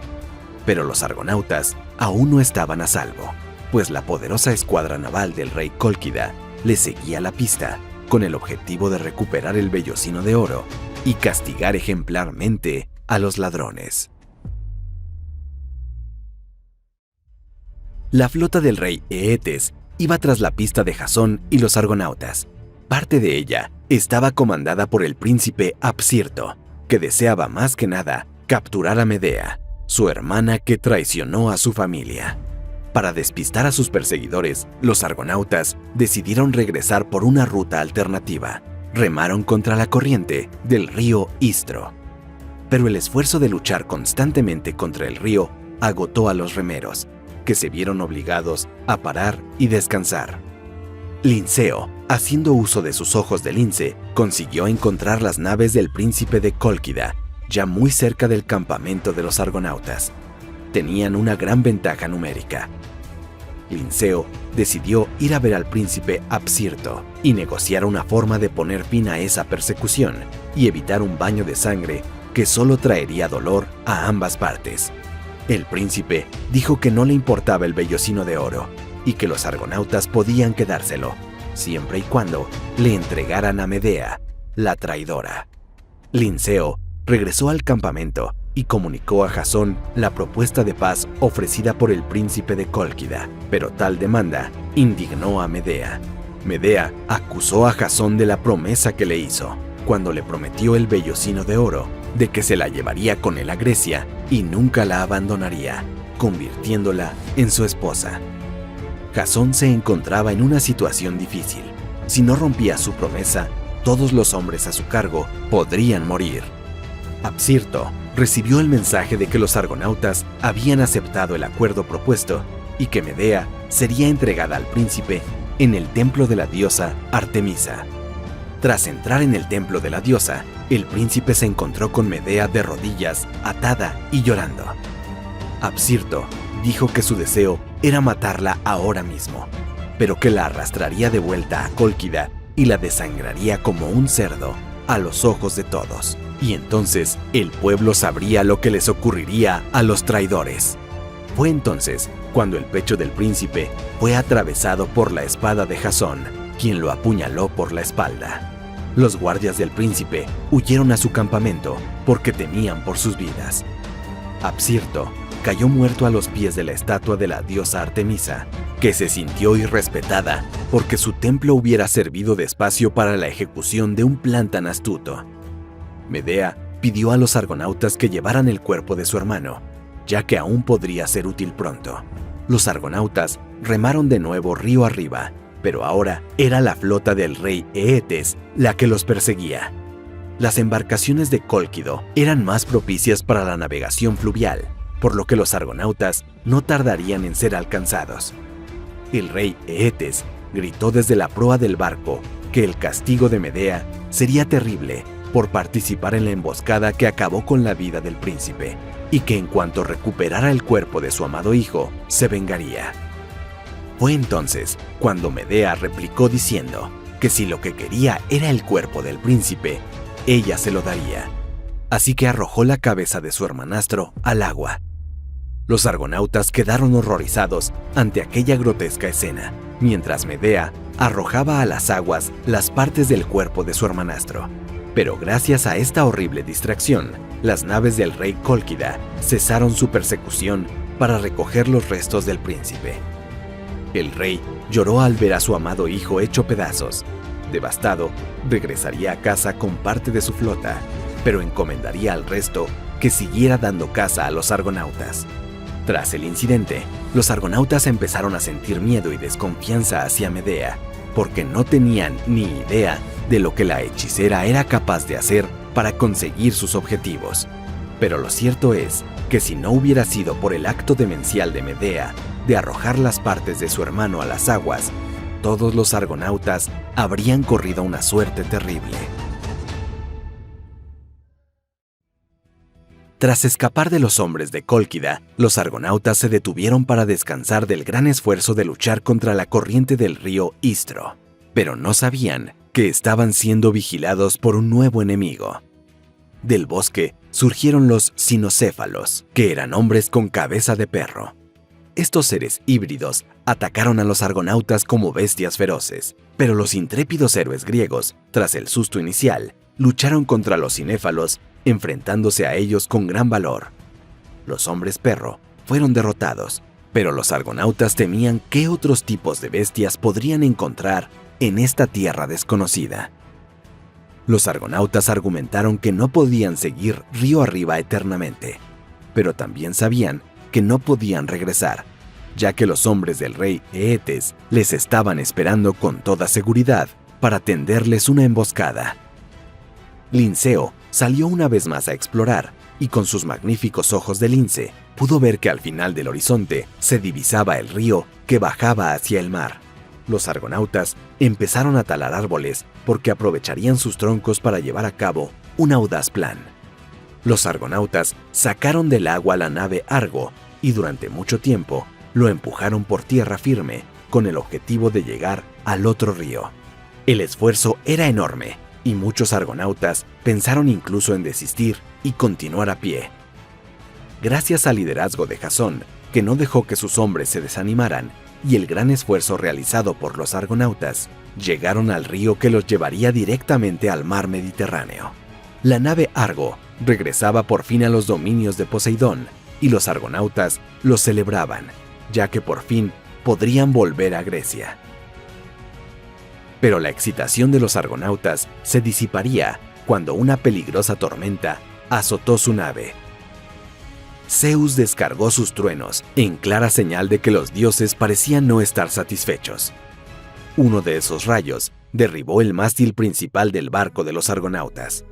Pero los argonautas aún no estaban a salvo, pues la poderosa escuadra naval del rey Cólquida le seguía la pista con el objetivo de recuperar el vellocino de oro y castigar ejemplarmente a los ladrones. La flota del rey Eetes iba tras la pista de Jasón y los argonautas. Parte de ella estaba comandada por el príncipe Apsirto, que deseaba más que nada capturar a Medea, su hermana que traicionó a su familia. Para despistar a sus perseguidores, los argonautas decidieron regresar por una ruta alternativa. Remaron contra la corriente del río Istro. Pero el esfuerzo de luchar constantemente contra el río agotó a los remeros, que se vieron obligados a parar y descansar. Linceo, haciendo uso de sus ojos de lince, consiguió encontrar las naves del príncipe de Cólquida, ya muy cerca del campamento de los argonautas. Tenían una gran ventaja numérica. Linceo decidió ir a ver al príncipe Apsirto y negociar una forma de poner fin a esa persecución y evitar un baño de sangre que solo traería dolor a ambas partes. El príncipe dijo que no le importaba el vellocino de oro y que los argonautas podían quedárselo, siempre y cuando le entregaran a Medea, la traidora. Linceo regresó al campamento y comunicó a Jasón la propuesta de paz ofrecida por el príncipe de Cólquida, pero tal demanda indignó a Medea. Medea acusó a Jasón de la promesa que le hizo, cuando le prometió el vellocino de oro, de que se la llevaría con él a Grecia y nunca la abandonaría, convirtiéndola en su esposa. Jasón se encontraba en una situación difícil. Si no rompía su promesa, todos los hombres a su cargo podrían morir. Apsirto recibió el mensaje de que los argonautas habían aceptado el acuerdo propuesto y que Medea sería entregada al príncipe en el templo de la diosa Artemisa. Tras entrar en el templo de la diosa, el príncipe se encontró con Medea de rodillas, atada y llorando. Apsirto dijo que su deseo era matarla ahora mismo, pero que la arrastraría de vuelta a Cólquida y la desangraría como un cerdo a los ojos de todos. Y entonces el pueblo sabría lo que les ocurriría a los traidores. Fue entonces cuando el pecho del príncipe fue atravesado por la espada de Jasón, quien lo apuñaló por la espalda. Los guardias del príncipe huyeron a su campamento porque temían por sus vidas. Apsirto cayó muerto a los pies de la estatua de la diosa Artemisa, que se sintió irrespetada porque su templo hubiera servido de espacio para la ejecución de un plan tan astuto. Medea pidió a los argonautas que llevaran el cuerpo de su hermano, ya que aún podría ser útil pronto. Los argonautas remaron de nuevo río arriba, pero ahora era la flota del rey Eetes la que los perseguía. Las embarcaciones de Cólquido eran más propicias para la navegación fluvial, por lo que los argonautas no tardarían en ser alcanzados. El rey Eetes gritó desde la proa del barco que el castigo de Medea sería terrible por participar en la emboscada que acabó con la vida del príncipe, y que en cuanto recuperara el cuerpo de su amado hijo, se vengaría. Fue entonces cuando Medea replicó diciendo que si lo que quería era el cuerpo del príncipe, ella se lo daría. Así que arrojó la cabeza de su hermanastro al agua. Los argonautas quedaron horrorizados ante aquella grotesca escena, mientras Medea arrojaba a las aguas las partes del cuerpo de su hermanastro. Pero gracias a esta horrible distracción, las naves del rey Cólquida cesaron su persecución para recoger los restos del príncipe. El rey lloró al ver a su amado hijo hecho pedazos. Devastado, regresaría a casa con parte de su flota, pero encomendaría al resto que siguiera dando caza a los argonautas. Tras el incidente, los argonautas empezaron a sentir miedo y desconfianza hacia Medea, porque no tenían ni idea de lo que la hechicera era capaz de hacer para conseguir sus objetivos. Pero lo cierto es que si no hubiera sido por el acto demencial de Medea de arrojar las partes de su hermano a las aguas, todos los argonautas habrían corrido una suerte terrible. Tras escapar de los hombres de Cólquida, los argonautas se detuvieron para descansar del gran esfuerzo de luchar contra la corriente del río Istro, pero no sabían que estaban siendo vigilados por un nuevo enemigo. Del bosque surgieron los cinocéfalos, que eran hombres con cabeza de perro. Estos seres híbridos atacaron a los argonautas como bestias feroces, pero los intrépidos héroes griegos, tras el susto inicial, lucharon contra los cinéfalos, enfrentándose a ellos con gran valor. Los hombres perro fueron derrotados, pero los argonautas temían qué otros tipos de bestias podrían encontrar en esta tierra desconocida. Los argonautas argumentaron que no podían seguir río arriba eternamente, pero también sabían que no podían regresar, ya que los hombres del rey Eetes les estaban esperando con toda seguridad para tenderles una emboscada. Linceo salió una vez más a explorar, y con sus magníficos ojos de lince pudo ver que al final del horizonte se divisaba el río que bajaba hacia el mar. Los argonautas empezaron a talar árboles porque aprovecharían sus troncos para llevar a cabo un audaz plan. Los argonautas sacaron del agua la nave Argo y durante mucho tiempo lo empujaron por tierra firme con el objetivo de llegar al otro río. El esfuerzo era enorme y muchos argonautas pensaron incluso en desistir y continuar a pie. Gracias al liderazgo de Jasón, que no dejó que sus hombres se desanimaran, y el gran esfuerzo realizado por los argonautas, llegaron al río que los llevaría directamente al mar Mediterráneo. La nave Argo regresaba por fin a los dominios de Poseidón, y los argonautas lo celebraban, ya que por fin podrían volver a Grecia. Pero la excitación de los argonautas se disiparía cuando una peligrosa tormenta azotó su nave. Zeus descargó sus truenos en clara señal de que los dioses parecían no estar satisfechos. Uno de esos rayos derribó el mástil principal del barco de los argonautas.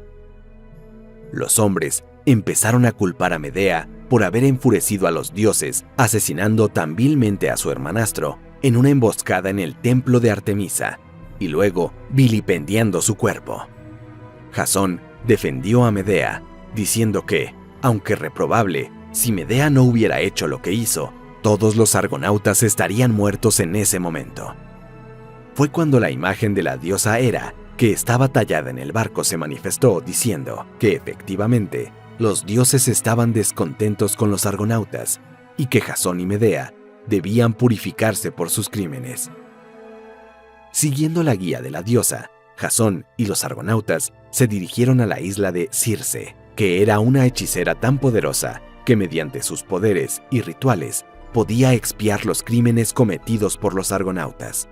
Los hombres empezaron a culpar a Medea por haber enfurecido a los dioses, asesinando tan vilmente a su hermanastro en una emboscada en el templo de Artemisa, y luego vilipendiando su cuerpo. Jasón defendió a Medea, diciendo que, aunque reprobable, si Medea no hubiera hecho lo que hizo, todos los argonautas estarían muertos en ese momento. Fue cuando la imagen de la diosa Hera, que estaba tallada en el barco, se manifestó diciendo que efectivamente los dioses estaban descontentos con los argonautas y que Jasón y Medea debían purificarse por sus crímenes. Siguiendo la guía de la diosa, Jasón y los argonautas se dirigieron a la isla de Circe, que era una hechicera tan poderosa que mediante sus poderes y rituales podía expiar los crímenes cometidos por los argonautas.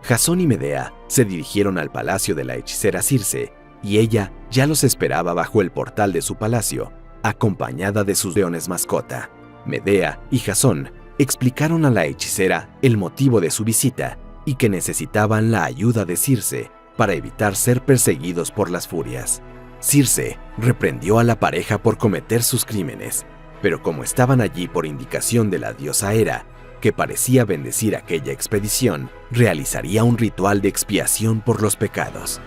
Jasón y Medea se dirigieron al palacio de la hechicera Circe, y ella ya los esperaba bajo el portal de su palacio, acompañada de sus leones mascota. Medea y Jasón explicaron a la hechicera el motivo de su visita y que necesitaban la ayuda de Circe para evitar ser perseguidos por las furias. Circe reprendió a la pareja por cometer sus crímenes, pero como estaban allí por indicación de la diosa Hera, que parecía bendecir aquella expedición, realizaría un ritual de expiación por los pecados.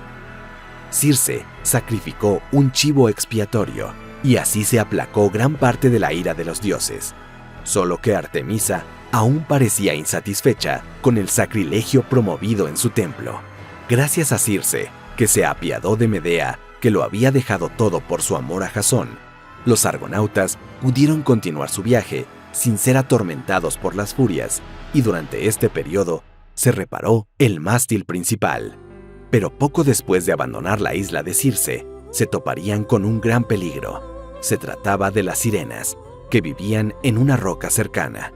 Circe sacrificó un chivo expiatorio y así se aplacó gran parte de la ira de los dioses. Solo que Artemisa aún parecía insatisfecha con el sacrilegio promovido en su templo. Gracias a Circe, que se apiadó de Medea, que lo había dejado todo por su amor a Jasón, los argonautas pudieron continuar su viaje sin ser atormentados por las furias, y durante este periodo se reparó el mástil principal. Pero poco después de abandonar la isla de Circe, se toparían con un gran peligro. Se trataba de las sirenas, que vivían en una roca cercana.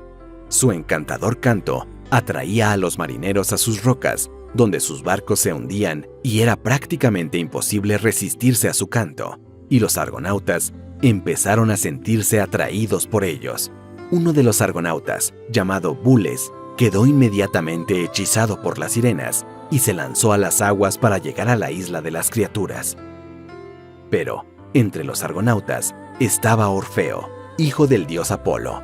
Su encantador canto atraía a los marineros a sus rocas, donde sus barcos se hundían y era prácticamente imposible resistirse a su canto, y los argonautas empezaron a sentirse atraídos por ellos. Uno de los argonautas, llamado Bules, quedó inmediatamente hechizado por las sirenas y se lanzó a las aguas para llegar a la isla de las criaturas. Pero, entre los argonautas, estaba Orfeo, hijo del dios Apolo.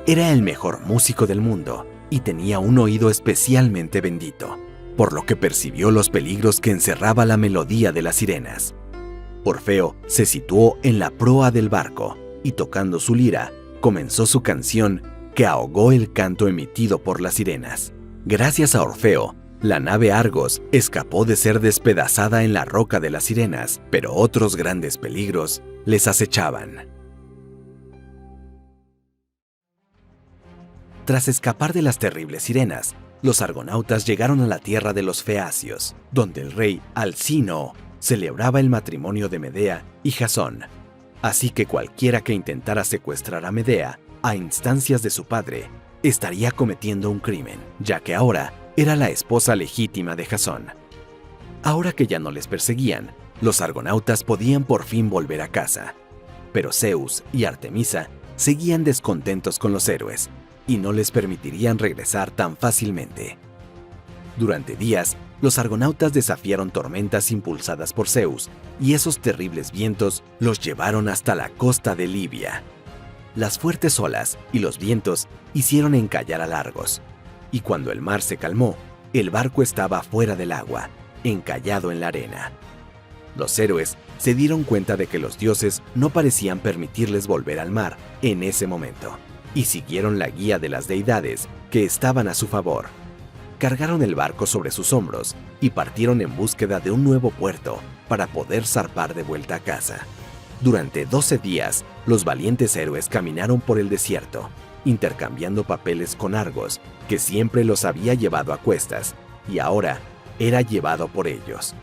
Era el mejor músico del mundo y tenía un oído especialmente bendito, por lo que percibió los peligros que encerraba la melodía de las sirenas. Orfeo se situó en la proa del barco y, tocando su lira, comenzó su canción que ahogó el canto emitido por las sirenas. Gracias a Orfeo, la nave Argos escapó de ser despedazada en la roca de las sirenas, pero otros grandes peligros les acechaban. Tras escapar de las terribles sirenas, los argonautas llegaron a la tierra de los feacios, donde el rey Alcínoo celebraba el matrimonio de Medea y Jasón. Así que cualquiera que intentara secuestrar a Medea, a instancias de su padre, estaría cometiendo un crimen, ya que ahora era la esposa legítima de Jasón. Ahora que ya no les perseguían, los argonautas podían por fin volver a casa. Pero Zeus y Artemisa seguían descontentos con los héroes y no les permitirían regresar tan fácilmente. Durante días, los argonautas desafiaron tormentas impulsadas por Zeus, y esos terribles vientos los llevaron hasta la costa de Libia. Las fuertes olas y los vientos hicieron encallar a Argos, y cuando el mar se calmó, el barco estaba fuera del agua, encallado en la arena. Los héroes se dieron cuenta de que los dioses no parecían permitirles volver al mar en ese momento, y siguieron la guía de las deidades que estaban a su favor. Cargaron el barco sobre sus hombros y partieron en búsqueda de un nuevo puerto para poder zarpar de vuelta a casa. Durante 12 días, los valientes héroes caminaron por el desierto, intercambiando papeles con Argos, que siempre los había llevado a cuestas, y ahora era llevado por ellos.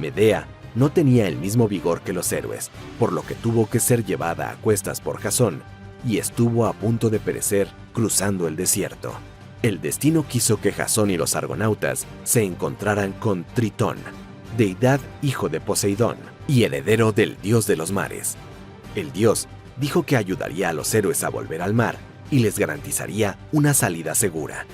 Medea no tenía el mismo vigor que los héroes, por lo que tuvo que ser llevada a cuestas por Jasón, y estuvo a punto de perecer cruzando el desierto. El destino quiso que Jasón y los argonautas se encontraran con Tritón, deidad hijo de Poseidón y heredero del dios de los mares. El dios dijo que ayudaría a los héroes a volver al mar y les garantizaría una salida segura.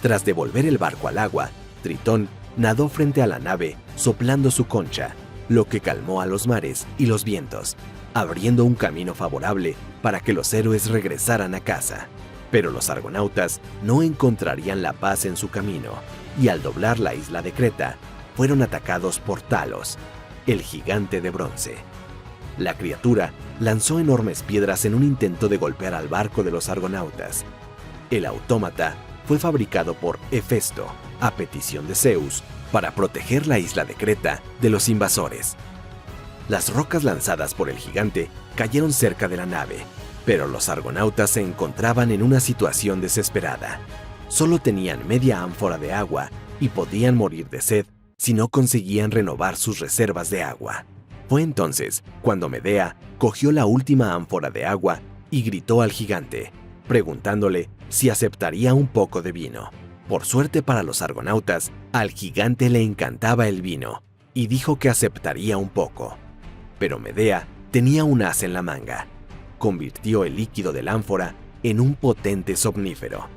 Tras devolver el barco al agua, Tritón nadó frente a la nave soplando su concha, lo que calmó a los mares y los vientos, abriendo un camino favorable para que los héroes regresaran a casa. Pero los argonautas no encontrarían la paz en su camino, y al doblar la isla de Creta, fueron atacados por Talos, el gigante de bronce. La criatura lanzó enormes piedras en un intento de golpear al barco de los argonautas. El autómata fue fabricado por Hefesto, a petición de Zeus, para proteger la isla de Creta de los invasores. Las rocas lanzadas por el gigante cayeron cerca de la nave, pero los argonautas se encontraban en una situación desesperada. Solo tenían media ánfora de agua y podían morir de sed si no conseguían renovar sus reservas de agua. Fue entonces cuando Medea cogió la última ánfora de agua y gritó al gigante, preguntándole si aceptaría un poco de vino. Por suerte para los argonautas, al gigante le encantaba el vino y dijo que aceptaría un poco. Pero Medea tenía un as en la manga. Convirtió el líquido del ánfora en un potente somnífero.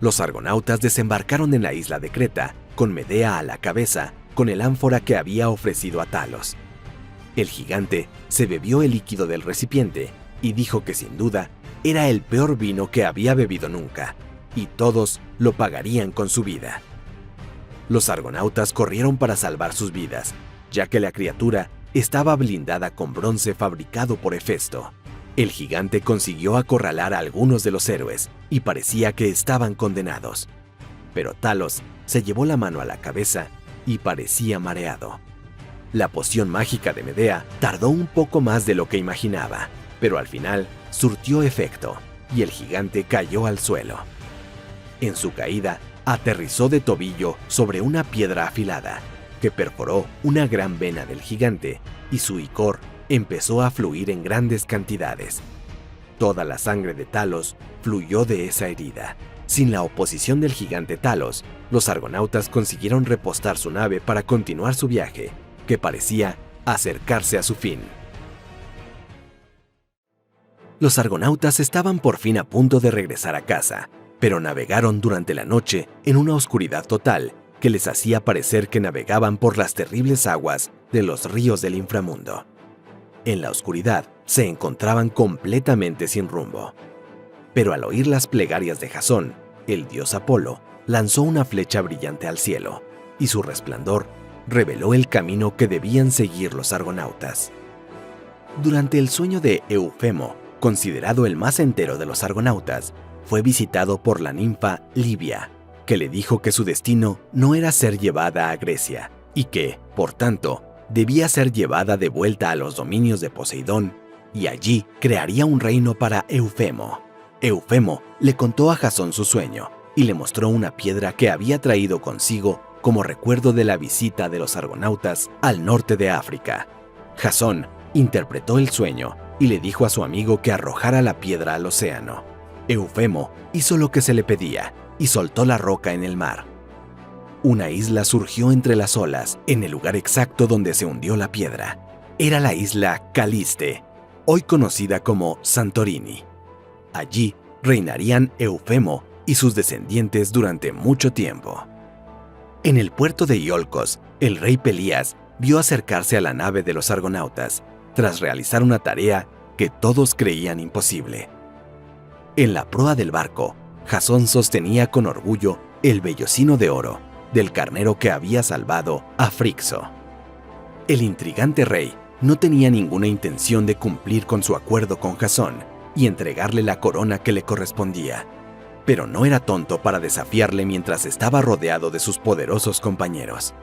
Los argonautas desembarcaron en la isla de Creta, con Medea a la cabeza, con el ánfora que había ofrecido a Talos. El gigante se bebió el líquido del recipiente y dijo que sin duda era el peor vino que había bebido nunca, y todos lo pagarían con su vida. Los argonautas corrieron para salvar sus vidas, ya que la criatura estaba blindada con bronce fabricado por Hefesto. El gigante consiguió acorralar a algunos de los héroes y parecía que estaban condenados. Pero Talos se llevó la mano a la cabeza y parecía mareado. La poción mágica de Medea tardó un poco más de lo que imaginaba, pero al final surtió efecto y el gigante cayó al suelo. En su caída, aterrizó de tobillo sobre una piedra afilada, que perforó una gran vena del gigante y su icor empezó a fluir en grandes cantidades. Toda la sangre de Talos fluyó de esa herida. Sin la oposición del gigante Talos, los argonautas consiguieron repostar su nave para continuar su viaje, que parecía acercarse a su fin. Los argonautas estaban por fin a punto de regresar a casa, pero navegaron durante la noche en una oscuridad total que les hacía parecer que navegaban por las terribles aguas de los ríos del inframundo. En la oscuridad se encontraban completamente sin rumbo. Pero al oír las plegarias de Jasón, el dios Apolo lanzó una flecha brillante al cielo, y su resplandor reveló el camino que debían seguir los argonautas. Durante el sueño de Eufemo, considerado el más entero de los argonautas, fue visitado por la ninfa Libia, que le dijo que su destino no era ser llevada a Grecia, y que, por tanto, debía ser llevada de vuelta a los dominios de Poseidón, y allí crearía un reino para Eufemo. Eufemo le contó a Jasón su sueño, y le mostró una piedra que había traído consigo como recuerdo de la visita de los argonautas al norte de África. Jasón interpretó el sueño y le dijo a su amigo que arrojara la piedra al océano. Eufemo hizo lo que se le pedía y soltó la roca en el mar. Una isla surgió entre las olas en el lugar exacto donde se hundió la piedra. Era la isla Caliste, hoy conocida como Santorini. Allí reinarían Eufemo y sus descendientes durante mucho tiempo. En el puerto de Iolcos, el rey Pelías vio acercarse a la nave de los argonautas, tras realizar una tarea que todos creían imposible. En la proa del barco, Jasón sostenía con orgullo el vellocino de oro del carnero que había salvado a Frixo. El intrigante rey no tenía ninguna intención de cumplir con su acuerdo con Jasón y entregarle la corona que le correspondía, pero no era tonto para desafiarle mientras estaba rodeado de sus poderosos compañeros.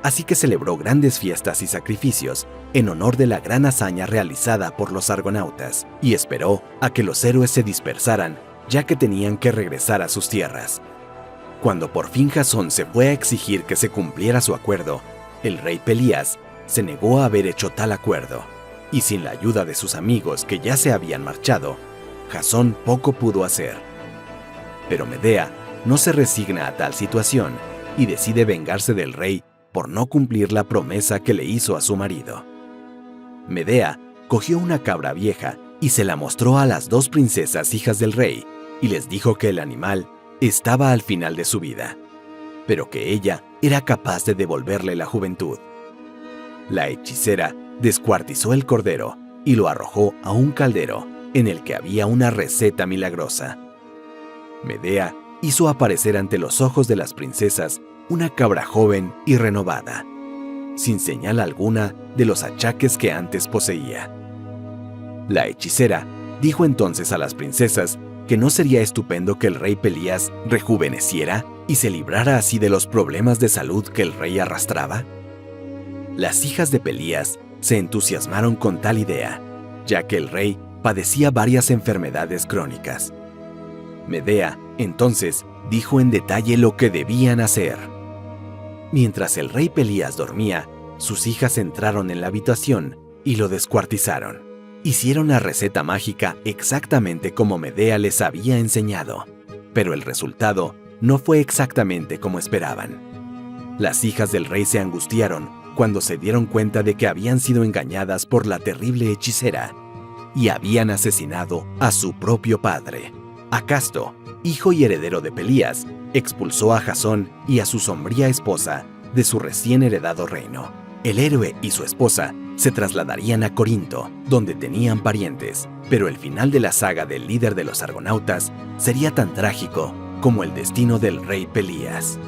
Así que celebró grandes fiestas y sacrificios en honor de la gran hazaña realizada por los argonautas y esperó a que los héroes se dispersaran, ya que tenían que regresar a sus tierras. Cuando por fin Jasón se fue a exigir que se cumpliera su acuerdo, el rey Pelías se negó a haber hecho tal acuerdo, y sin la ayuda de sus amigos que ya se habían marchado, Jasón poco pudo hacer. Pero Medea no se resigna a tal situación y decide vengarse del rey por no cumplir la promesa que le hizo a su marido. Medea cogió una cabra vieja y se la mostró a las dos princesas hijas del rey y les dijo que el animal estaba al final de su vida, pero que ella era capaz de devolverle la juventud. La hechicera descuartizó el cordero y lo arrojó a un caldero en el que había una receta milagrosa. Medea hizo aparecer ante los ojos de las princesas una cabra joven y renovada, sin señal alguna de los achaques que antes poseía. La hechicera dijo entonces a las princesas que no sería estupendo que el rey Pelías rejuveneciera y se librara así de los problemas de salud que el rey arrastraba. Las hijas de Pelías se entusiasmaron con tal idea, ya que el rey padecía varias enfermedades crónicas. Medea, entonces, dijo en detalle lo que debían hacer. Mientras el rey Pelías dormía, sus hijas entraron en la habitación y lo descuartizaron. Hicieron la receta mágica exactamente como Medea les había enseñado, pero el resultado no fue exactamente como esperaban. Las hijas del rey se angustiaron cuando se dieron cuenta de que habían sido engañadas por la terrible hechicera y habían asesinado a su propio padre. Acasto, hijo y heredero de Pelías, expulsó a Jasón y a su sombría esposa de su recién heredado reino. El héroe y su esposa se trasladarían a Corinto, donde tenían parientes, pero el final de la saga del líder de los argonautas sería tan trágico como el destino del rey Pelías.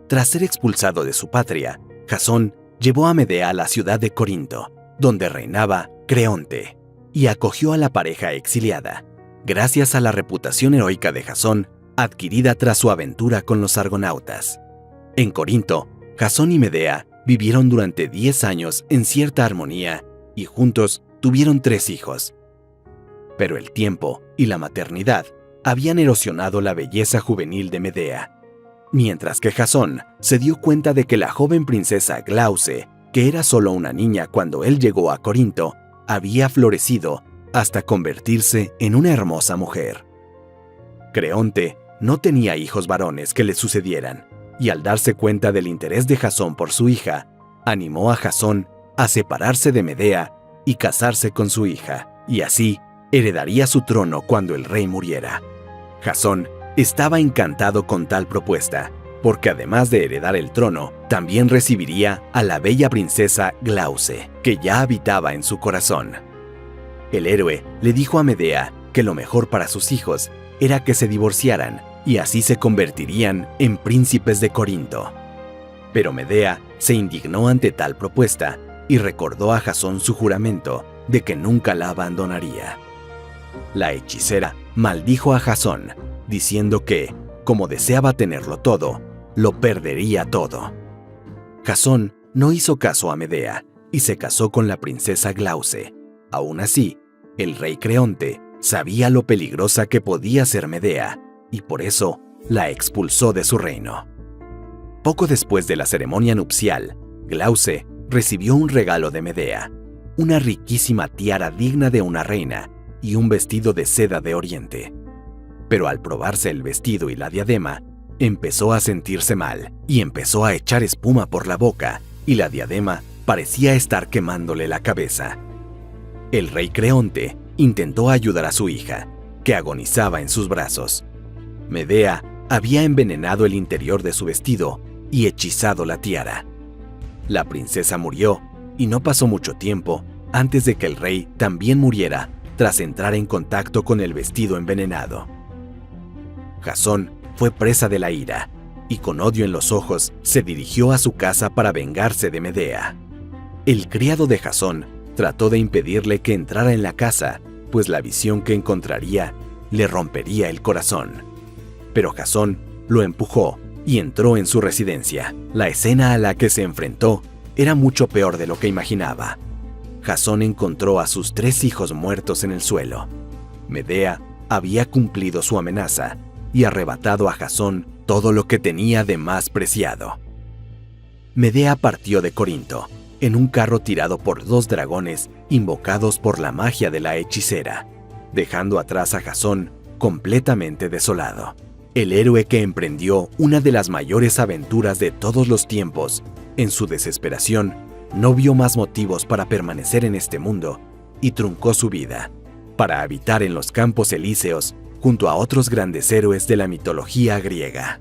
Tras ser expulsado de su patria, Jasón llevó a Medea a la ciudad de Corinto, donde reinaba Creonte, y acogió a la pareja exiliada, gracias a la reputación heroica de Jasón, adquirida tras su aventura con los argonautas. En Corinto, Jasón y Medea vivieron durante 10 años en cierta armonía y juntos tuvieron 3 hijos. Pero el tiempo y la maternidad habían erosionado la belleza juvenil de Medea, mientras que Jasón se dio cuenta de que la joven princesa Glauce, que era solo una niña cuando él llegó a Corinto, había florecido hasta convertirse en una hermosa mujer. Creonte no tenía hijos varones que le sucedieran, y al darse cuenta del interés de Jasón por su hija, animó a Jasón a separarse de Medea y casarse con su hija, y así heredaría su trono cuando el rey muriera. Jasón estaba encantado con tal propuesta, porque además de heredar el trono, también recibiría a la bella princesa Glauce, que ya habitaba en su corazón. El héroe le dijo a Medea que lo mejor para sus hijos era que se divorciaran y así se convertirían en príncipes de Corinto. Pero Medea se indignó ante tal propuesta y recordó a Jasón su juramento de que nunca la abandonaría. La hechicera maldijo a Jasón, diciendo que, como deseaba tenerlo todo, lo perdería todo. Jasón no hizo caso a Medea y se casó con la princesa Glauce. Aún así, el rey Creonte sabía lo peligrosa que podía ser Medea y por eso la expulsó de su reino. Poco después de la ceremonia nupcial, Glauce recibió un regalo de Medea, una riquísima tiara digna de una reina y un vestido de seda de Oriente. Pero al probarse el vestido y la diadema, empezó a sentirse mal y empezó a echar espuma por la boca y la diadema parecía estar quemándole la cabeza. El rey Creonte intentó ayudar a su hija, que agonizaba en sus brazos. Medea había envenenado el interior de su vestido y hechizado la tiara. La princesa murió y no pasó mucho tiempo antes de que el rey también muriera tras entrar en contacto con el vestido envenenado. Jasón fue presa de la ira y con odio en los ojos se dirigió a su casa para vengarse de Medea. El criado de Jasón trató de impedirle que entrara en la casa, pues la visión que encontraría le rompería el corazón. Pero Jasón lo empujó y entró en su residencia. La escena a la que se enfrentó era mucho peor de lo que imaginaba. Jasón encontró a sus 3 hijos muertos en el suelo. Medea había cumplido su amenaza y arrebatado a Jasón todo lo que tenía de más preciado. Medea partió de Corinto en un carro tirado por 2 dragones invocados por la magia de la hechicera, dejando atrás a Jasón completamente desolado. El héroe que emprendió una de las mayores aventuras de todos los tiempos, en su desesperación, no vio más motivos para permanecer en este mundo y truncó su vida para habitar en los campos elíseos junto a otros grandes héroes de la mitología griega.